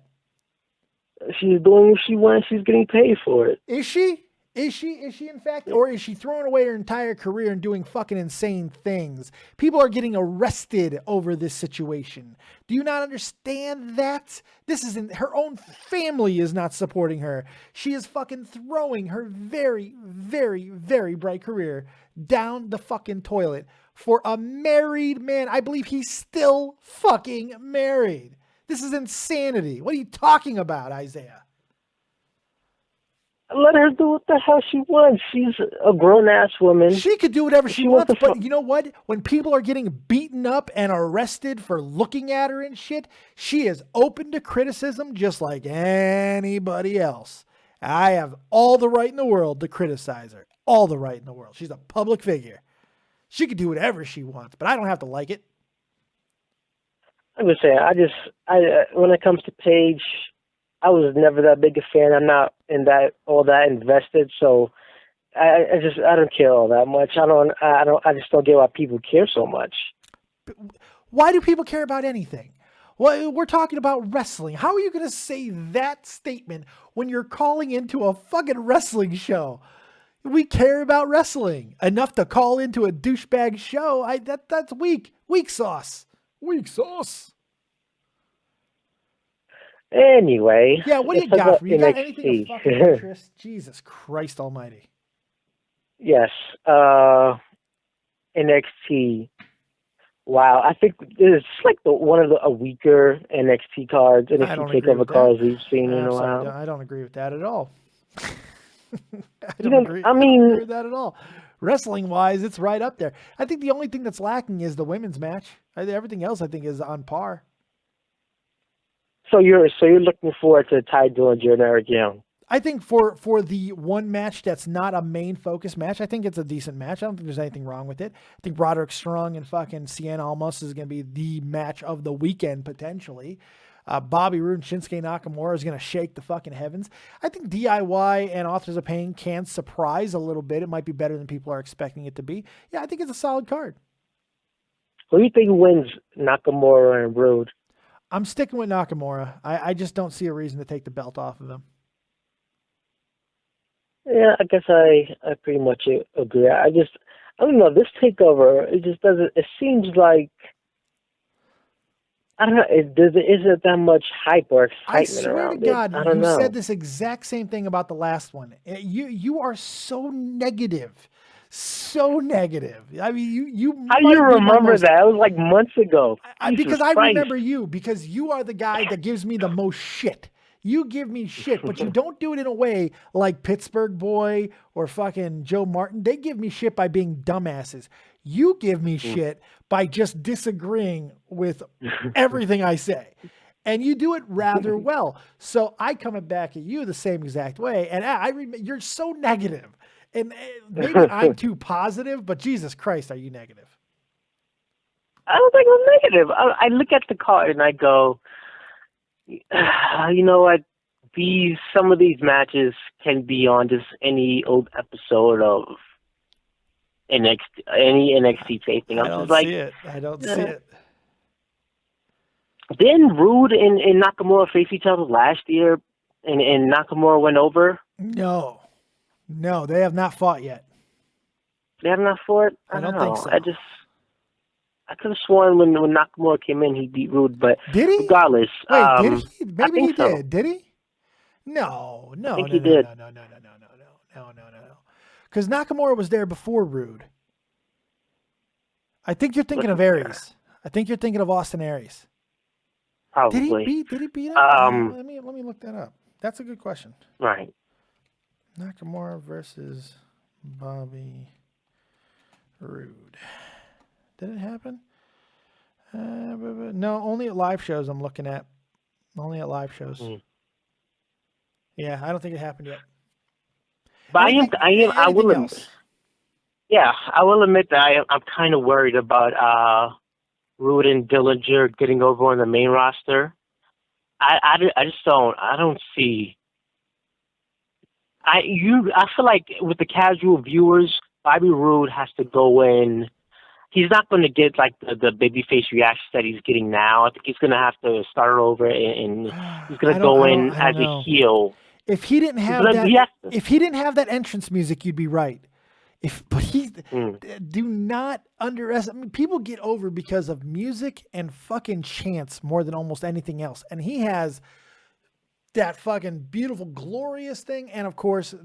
She's doing what she wants. She's getting paid for it. Is she? Is she in fact, or is she throwing away her entire career and doing fucking insane things? People are getting arrested over this situation. Do you not understand that? This isn't, her own family is not supporting her. She is fucking throwing her very, very, very bright career down the fucking toilet for a married man. I believe he's still fucking married. This is insanity. What are you talking about, Isaiah? Let her do what the hell she wants. She's a grown-ass woman. She could do whatever she wants, but you know what? When people are getting beaten up and arrested for looking at her and shit, she is open to criticism just like anybody else. I have all the right in the world to criticize her. All the right in the world. She's a public figure. She could do whatever she wants, but I don't have to like it. I'm just saying, when it comes to Paige, I was never that big a fan. I'm not all that invested, so I don't care all that much. I just don't get why people care so much. Why do people care about anything? Well, we're talking about wrestling. How are you going to say that statement when you're calling into a fucking wrestling show? We care about wrestling enough to call into a douchebag show. That's weak. Weak sauce. Weak sauce. Anyway. Yeah, what do you got for me? You got anything of fucking interest? Jesus Christ almighty. Yes. NXT. Wow, I think it's like one of the weaker NXT cards, NXT Takeover cards we've seen in a while. I don't agree with that at all. I don't agree with that at all. Wrestling wise, it's right up there. I think the only thing that's lacking is the women's match. Everything else I think is on par. So you're looking forward to Ty Dillinger and Eric Young? I think for the one match that's not a main focus match, I think it's a decent match. I don't think there's anything wrong with it. I think Roderick Strong and fucking Cien Almas is going to be the match of the weekend potentially. Bobby Roode and Shinsuke Nakamura is going to shake the fucking heavens. I think DIY and Authors of Pain can surprise a little bit. It might be better than people are expecting it to be. Yeah, I think it's a solid card. Who do you think wins, Nakamura and Roode? I'm sticking with Nakamura. I just don't see a reason to take the belt off of him. Yeah, I guess I pretty much agree. I don't know, this takeover, it just doesn't, it seems like, I don't know, isn't that much hype or excitement around it. I swear to God, you said this exact same thing about the last one. You are so negative. So negative. I mean, you. How do you remember that? It was like months ago. Because I remember you, because you are the guy that gives me the most shit. You give me shit, but you don't do it in a way like Pittsburgh Boy or fucking Joe Martin. They give me shit by being dumbasses. You give me shit by just disagreeing with everything I say. And you do it rather well. So I come back at you the same exact way. And you're so negative. And maybe I'm too positive, but Jesus Christ, are you negative? I don't think I'm negative. I look at the card and I go, you know what? Some of these matches can be on just any old episode of any NXT taping. I don't see it. I don't see it. Didn't Roode and Nakamura face each other last year, and Nakamura went over? No, they have not fought yet. They have not fought? I don't think so. I could have sworn when Nakamura came in, he beat Roode, but did he? Regardless, wait, did he? Maybe he so. Did. Did he? No. I think he did. No. Because Nakamura was there before Roode. I think you're thinking of Aries. I think you're thinking of Austin Aries. Probably. Did he beat him? Let me look that up. That's a good question. Right. Nakamura versus Bobby Roode. Did it happen? No, only at live shows I'm looking at. Only at live shows. Yeah, I don't think it happened yet. But I will admit that I'm kind of worried about Roode and Dillinger getting over on the main roster. I don't see. I feel like with the casual viewers, Bobby Roode has to go in. He's not going to get like the babyface reaction that he's getting now. I think he's going to have to start over and he's going to go in as a heel. If he didn't have that entrance music, you'd be right. Do not underestimate. I mean, people get over because of music and fucking chants more than almost anything else. And he has that fucking beautiful, glorious thing. And of course,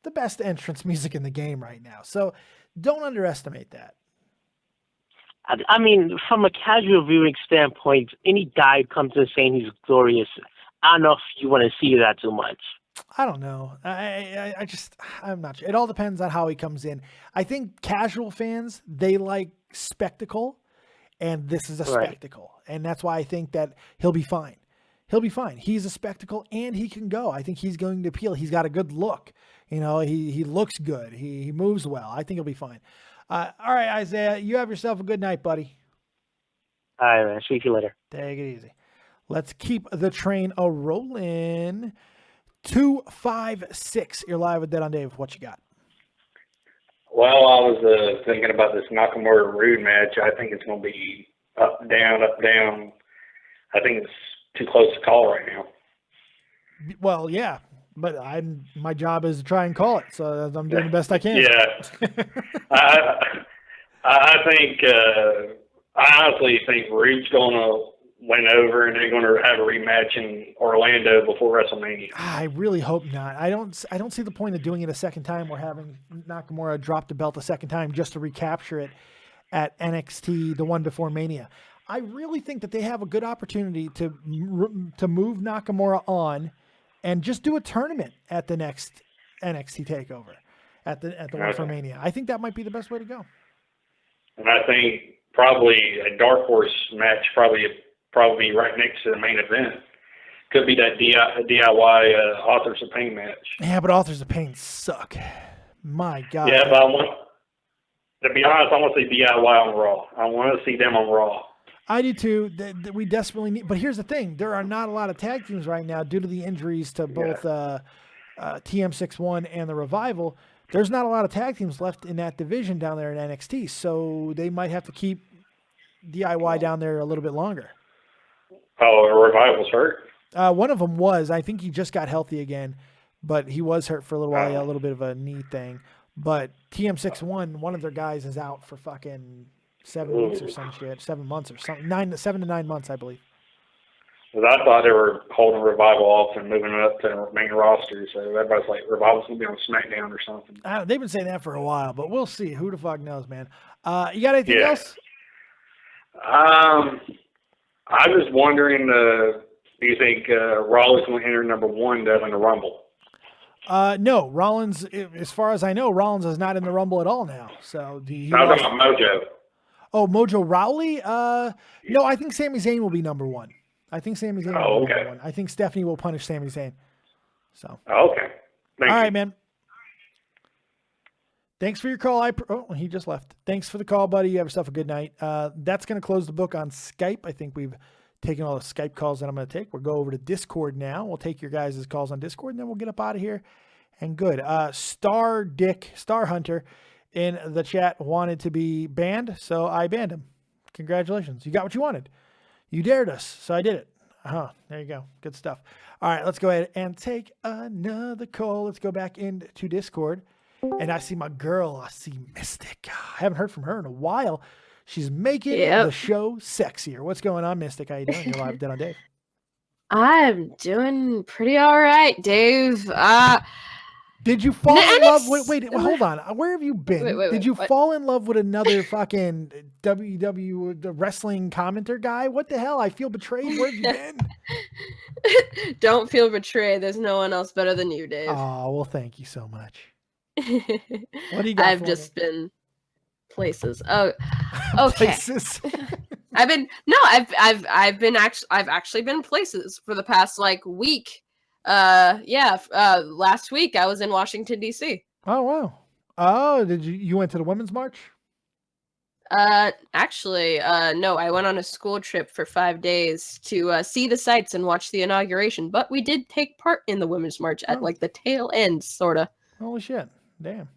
the best entrance music in the game right now. So don't underestimate that. I mean, from a casual viewing standpoint, any guy who comes in saying he's glorious, I don't know if you want to see that too much. I don't know. I'm not sure. It all depends on how he comes in. I think casual fans, they like spectacle, and this is a spectacle. And that's why I think that he'll be fine. He'll be fine. He's a spectacle, and he can go. I think he's going to appeal. He's got a good look. You know, he looks good. He moves well. I think he'll be fine. All right, Isaiah, you have yourself a good night, buddy. All right, man. See you later. Take it easy. Let's keep the train a-rolling. 256. You're live with Dead on Dave. What you got? Well, I was thinking about this Nakamura Roode match. I think it's going to be up, down, up, down. I think it's too close to call right now. Well, yeah, but my job is to try and call it, so I'm doing the best I can. Yeah. I think, I honestly think Roode's going to win over, and they're going to have a rematch in Orlando before WrestleMania. I really hope not. I don't see the point of doing it a second time or having Nakamura drop the belt a second time just to recapture it at NXT, the one before Mania. I really think that they have a good opportunity to move Nakamura on and just do a tournament at the next NXT Takeover, at the one for Mania. I think that might be the best way to go. And I think probably a dark horse match probably right next to the main event. Could be that DIY Authors of Pain match. Yeah, but Authors of Pain suck. My God. Yeah, but to be honest, I want to see DIY on Raw. I want to see them on Raw. I do too. We desperately need. But here's the thing: there are not a lot of tag teams right now due to the injuries to both TM61 and the Revival. There's not a lot of tag teams left in that division down there in NXT, so they might have to keep DIY down there a little bit longer. Oh, Revival's hurt? One of them was. I think he just got healthy again, but he was hurt for a little while. Yeah, a little bit of a knee thing. But TM61, one of their guys is out for fucking 7 weeks or some shit, 7 months or something, 7 to 9 months, I believe. Because I thought they were holding Revival off and moving it up to the main roster, so everybody's like, Revival's going to be on SmackDown or something. They've been saying that for a while, but we'll see. Who the fuck knows, man? You got anything else? I was wondering, do you think Rollins will enter number 1 in the Rumble? No, Rollins, as far as I know, Rollins is not in the Rumble at all now. So I was talking about Mojo. Oh, Mojo Rawley? No, I think Sami Zayn will be number 1. I think Sami Zayn will be number 1. I think Stephanie will punish Sami Zayn. So. Okay. Thank you. All right, man. Thanks for your call. He just left. Thanks for the call, buddy. You have yourself a good night. That's going to close the book on Skype. I think we've taken all the Skype calls that I'm going to take. We'll go over to Discord now. We'll take your guys' calls on Discord, and then we'll get up out of here. And good. Star Hunter in the chat wanted to be banned, so I banned him. Congratulations. You got what you wanted. You dared us, so I did it. There you go. Good stuff. All right, let's go ahead and take another call. Let's go back into Discord. And I see my girl. I see Mystic. I haven't heard from her in a while. She's making the show sexier. What's going on, Mystic? How you doing? You're live on Dave. I'm doing pretty all right, Dave. Did you fall in love? Wait, hold on. Where have you been? Wait, Did you what? fall in love with another fucking the wrestling commenter guy? What the hell? I feel betrayed. Where have you been? Don't feel betrayed. There's no one else better than you, Dave. Oh, well, thank you so much. What do you got? I've just been places. Oh, okay. Places. I've actually been places for the past week. Last week I was in Washington D.C. Oh wow. Oh, did you went to the Women's March? Actually, no, I went on a school trip for 5 days to see the sights and watch the inauguration, but we did take part in the Women's March at the tail end, sorta. Holy shit. Damn.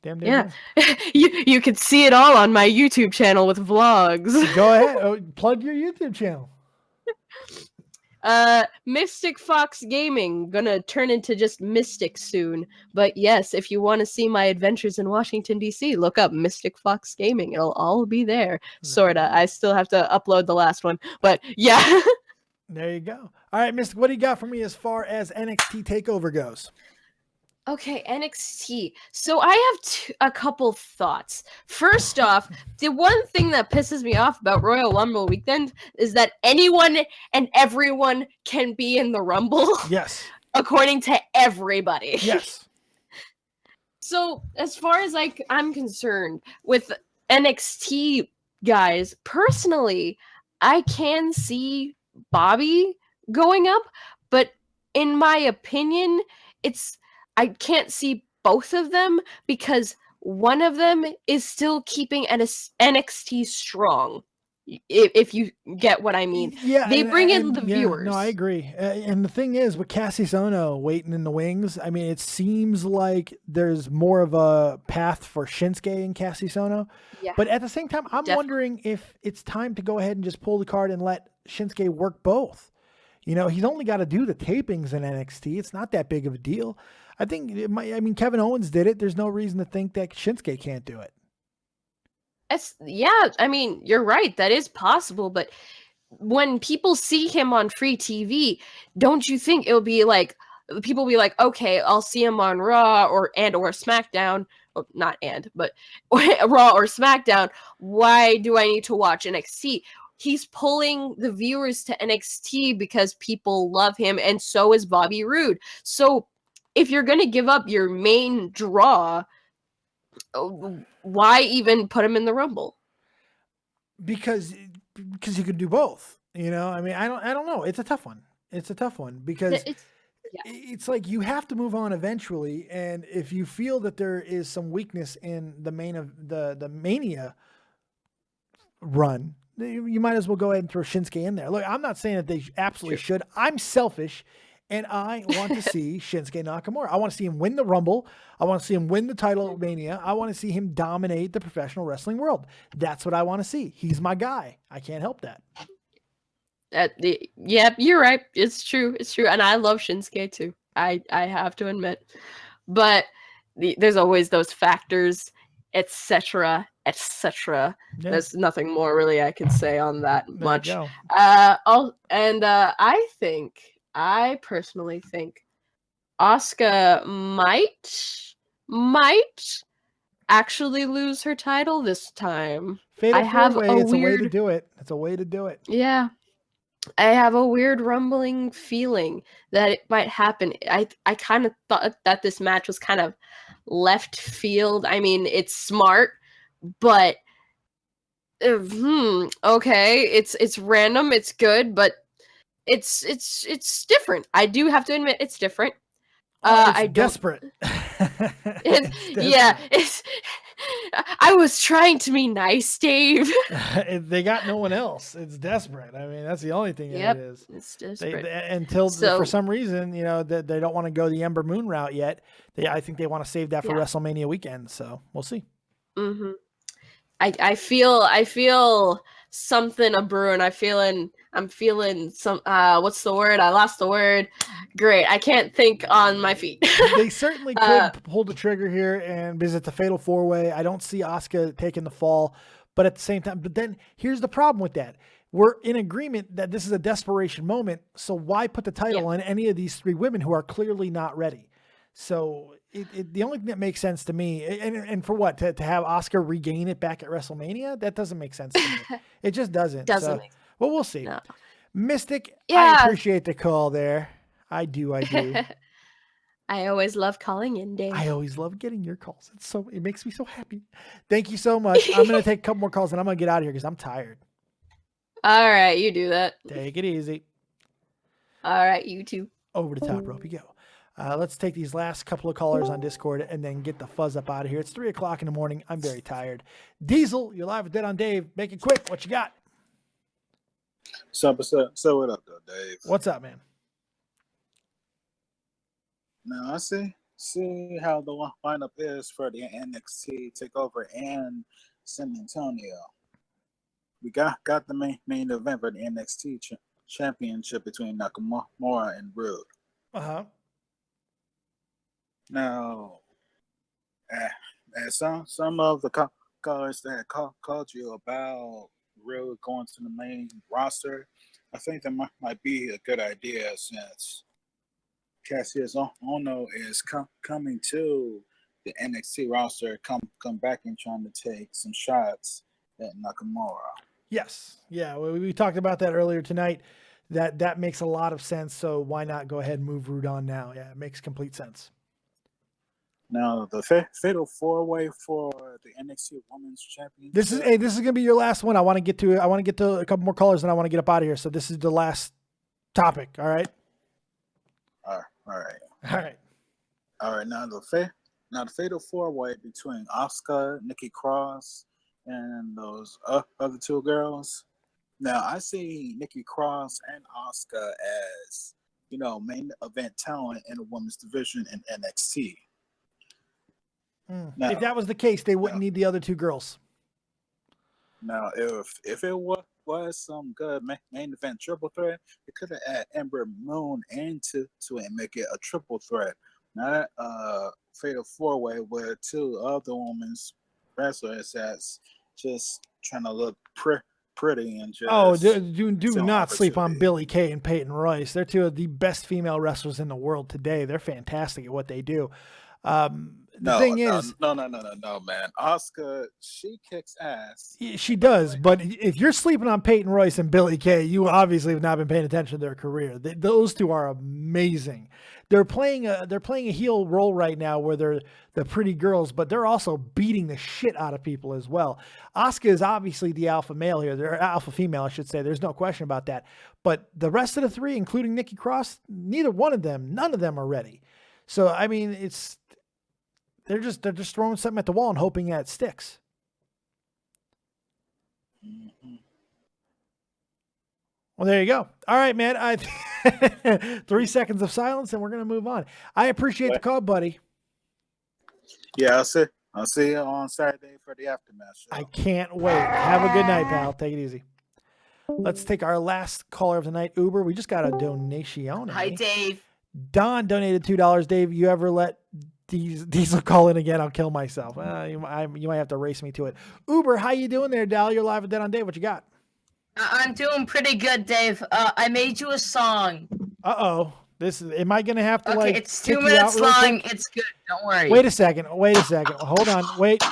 Yeah. You can see it all on my YouTube channel with vlogs. Go ahead. Plug your YouTube channel. Mystic Fox Gaming, gonna turn into just Mystic soon. But yes, if you want to see my adventures in Washington DC, look up Mystic Fox Gaming. It'll all be there. Sorta. I still have to upload the last one, but yeah. There you go. All right, Mystic, what do you got for me as far as NXT Takeover goes? Okay, NXT. So I have a couple thoughts. First off, the one thing that pisses me off about Royal Rumble weekend is that anyone and everyone can be in the Rumble. Yes. According to everybody. Yes. So as far as I'm concerned with NXT guys, personally, I can see Bobby going up, but in my opinion, I can't see both of them because one of them is still keeping NXT strong. If you get what I mean. Yeah, they bring in the viewers. No, I agree. And the thing is, with Cassius Ohno waiting in the wings, I mean, it seems like there's more of a path for Shinsuke and Cassius Ohno. Yeah, but at the same time, I'm wondering if it's time to go ahead and just pull the card and let Shinsuke work both. You know, he's only got to do the tapings in NXT. It's not that big of a deal. I think it might, I mean, Kevin Owens did it. There's no reason to think that Shinsuke can't do it. Yeah, I mean, you're right. That is possible. But when people see him on free TV, don't you think it'll be like, people will be like, okay, I'll see him on Raw or SmackDown. Well, not but Raw or SmackDown. Why do I need to watch NXT? He's pulling the viewers to NXT because people love him, and so is Bobby Roode. So if you're going to give up your main draw, why even put him in the Rumble? Because you could do both. You know, I mean, I don't know. It's a tough one. Because it's like you have to move on eventually, and if you feel that there is some weakness in the the Mania run, you might as well go ahead and throw Shinsuke in there. Look, I'm not saying that they absolutely should. I'm selfish, and I want to see Shinsuke Nakamura. I want to see him win the Rumble. I want to see him win the title at Mania. I want to see him dominate the professional wrestling world. That's what I want to see. He's my guy. I can't help that. Yeah, you're right. It's true. And I love Shinsuke too. I have to admit. But there's always those factors, etc. Yeah. There's nothing more really I can say on that much. I personally think Asuka might actually lose her title this time. Fatal four-way, it's a way to do it. It's a way to do it. Yeah. I have a weird rumbling feeling that it might happen. I kind of thought that this match was kind of left field. I mean, it's smart, but okay, it's random, it's good, but it's different. I do have to admit it's different. It's desperate. I was trying to be nice, Dave. They got no one else. It's desperate. I mean, that's the only thing it is. It's desperate. For some reason, you know, they don't want to go the Ember Moon route yet. I think they want to save that for WrestleMania weekend. So we'll see. Mm-hmm. I feel something a brewing. I'm feeling some. What's the word? I lost the word. Great. I can't think on my feet. They certainly could pull the trigger here, and because it's a fatal four-way, I don't see Asuka taking the fall. But at the same time, but then here's the problem with that. We're in agreement that this is a desperation moment. So why put the title on any of these three women who are clearly not ready? So the only thing that makes sense to me, and for what, to have Asuka regain it back at WrestleMania, that doesn't make sense to me. It just doesn't. Well, we'll see. No. Mystic, I appreciate the call there. I do. I always love calling in, Dave. I always love getting your calls. It makes me so happy. Thank you so much. I'm going to take a couple more calls and I'm going to get out of here because I'm tired. All right, you do that. Take it easy. All right, you too. Over the top rope you go. Let's take these last couple of callers on Discord and then get the fuzz up out of here. It's 3 o'clock in the morning. I'm very tired. Diesel, you're live with Dead on Dave. Make it quick. What you got? So what up, though, Dave? What's up, man? Now, I see how the lineup is for the NXT Takeover and San Antonio. We got the main event for the NXT championship between Nakamura and Roode. Uh-huh. Now, some of the callers that called you about Roode going to the main roster, I think that might be a good idea since Cassius Ohno is coming to the NXT roster, come back and trying to take some shots at Nakamura. Yes. Yeah, we talked about that earlier tonight. That makes a lot of sense, so why not go ahead and move Roode on now? Yeah, it makes complete sense. Now, the fatal four-way for the NXT Women's Championship. This is going to be your last one. I want to get to a couple more callers, and I want to get up out of here. So this is the last topic. All right. All right. Now the fatal four-way between Asuka, Nikki Cross, and those other two girls. Now I see Nikki Cross and Asuka as main event talent in the women's division in NXT. Now, if that was the case, they wouldn't need the other two girls. Now, if it was some good main event triple threat, it could have added Ember Moon into it and make it a triple threat, not a fatal four-way with two other women's wrestlers that's just trying to look pretty and just. Do not sleep on Billie Kay and Peyton Royce. They're two of the best female wrestlers in the world today. They're fantastic at what they do. The thing is, no, man. Asuka, she kicks ass. She does, but if you're sleeping on Peyton Royce and Billie Kay, you obviously have not been paying attention to their career. Those two are amazing. They're playing a heel role right now where they're the pretty girls, but they're also beating the shit out of people as well. Asuka is obviously the alpha male here. They're alpha female, I should say. There's no question about that. But the rest of the three, including Nikki Cross, none of them are ready. So I mean, they're just throwing something at the wall and hoping that it sticks. Mm-hmm. Well, there you go. All right, man. 3 seconds of silence, and we're gonna move on. I appreciate the call, buddy. Yeah, I'll see you on Saturday for the aftermath show. I can't wait. Have a good night, pal. Take it easy. Let's take our last caller of the night. Uber. We just got a donation. Hi, Dave. Don donated $2. Dave, you ever let Diesel call in again? I'll kill myself. You might have to race me to it. Uber, how you doing there, Dal? You're live with Dead on Dave. What you got? I'm doing pretty good, Dave. I made you a song. Uh-oh. Am I going to have to it's 2 minutes long. It's good. Don't worry. Wait a second. Hold on. Wait.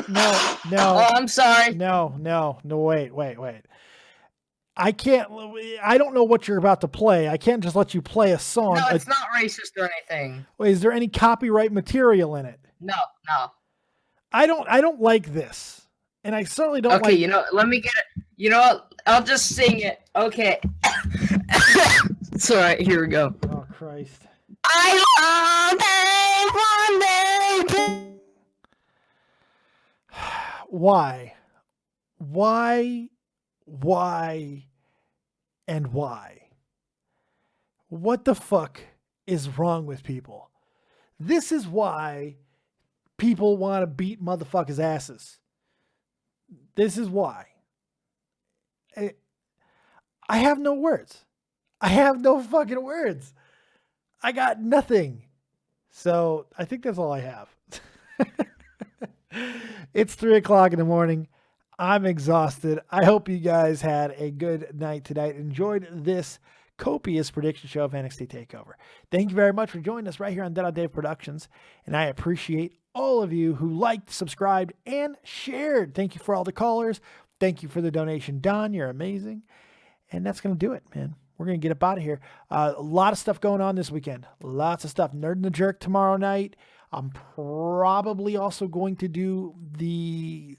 No. Oh, I'm sorry. No. Wait. I don't know what you're about to play. I can't just let you play a song. No, it's not racist or anything. Wait, is there any copyright material in it? No. I don't like this. And I certainly don't Okay, let me get it. You know what? I'll just sing it. Okay. It's all right. Here we go. Oh, Christ. I love Dave. Why? And why? What the fuck is wrong with people? This is why people want to beat motherfuckers' asses. This is why. I have no words. I have no fucking words. I got nothing. So I think that's all I have. It's 3:00 in the morning. I'm exhausted. I hope you guys had a good night tonight. Enjoyed this copious prediction show of NXT TakeOver. Thank you very much for joining us right here on Dead on Dave Productions. And I appreciate all of you who liked, subscribed, and shared. Thank you for all the callers. Thank you for the donation, Don. You're amazing. And that's going to do it, man. We're going to get up out of here. A lot of stuff going on this weekend. Lots of stuff. Nerd and the Jerk tomorrow night. I'm probably also going to do the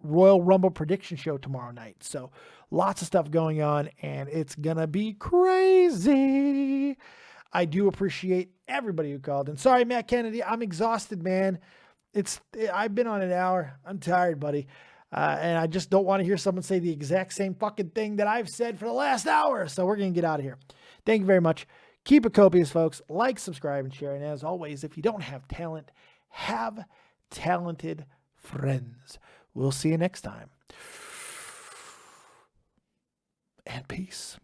Royal Rumble prediction show tomorrow night. So lots of stuff going on, and it's going to be crazy. I do appreciate everybody who called. And sorry, Matt Kennedy, I'm exhausted, man. I've been on an hour. I'm tired, buddy. And I just don't want to hear someone say the exact same fucking thing that I've said for the last hour. So we're going to get out of here. Thank you very much. Keep it copious, folks. Like, subscribe, and share. And as always, if you don't have talent, have talented friends. We'll see you next time. And peace.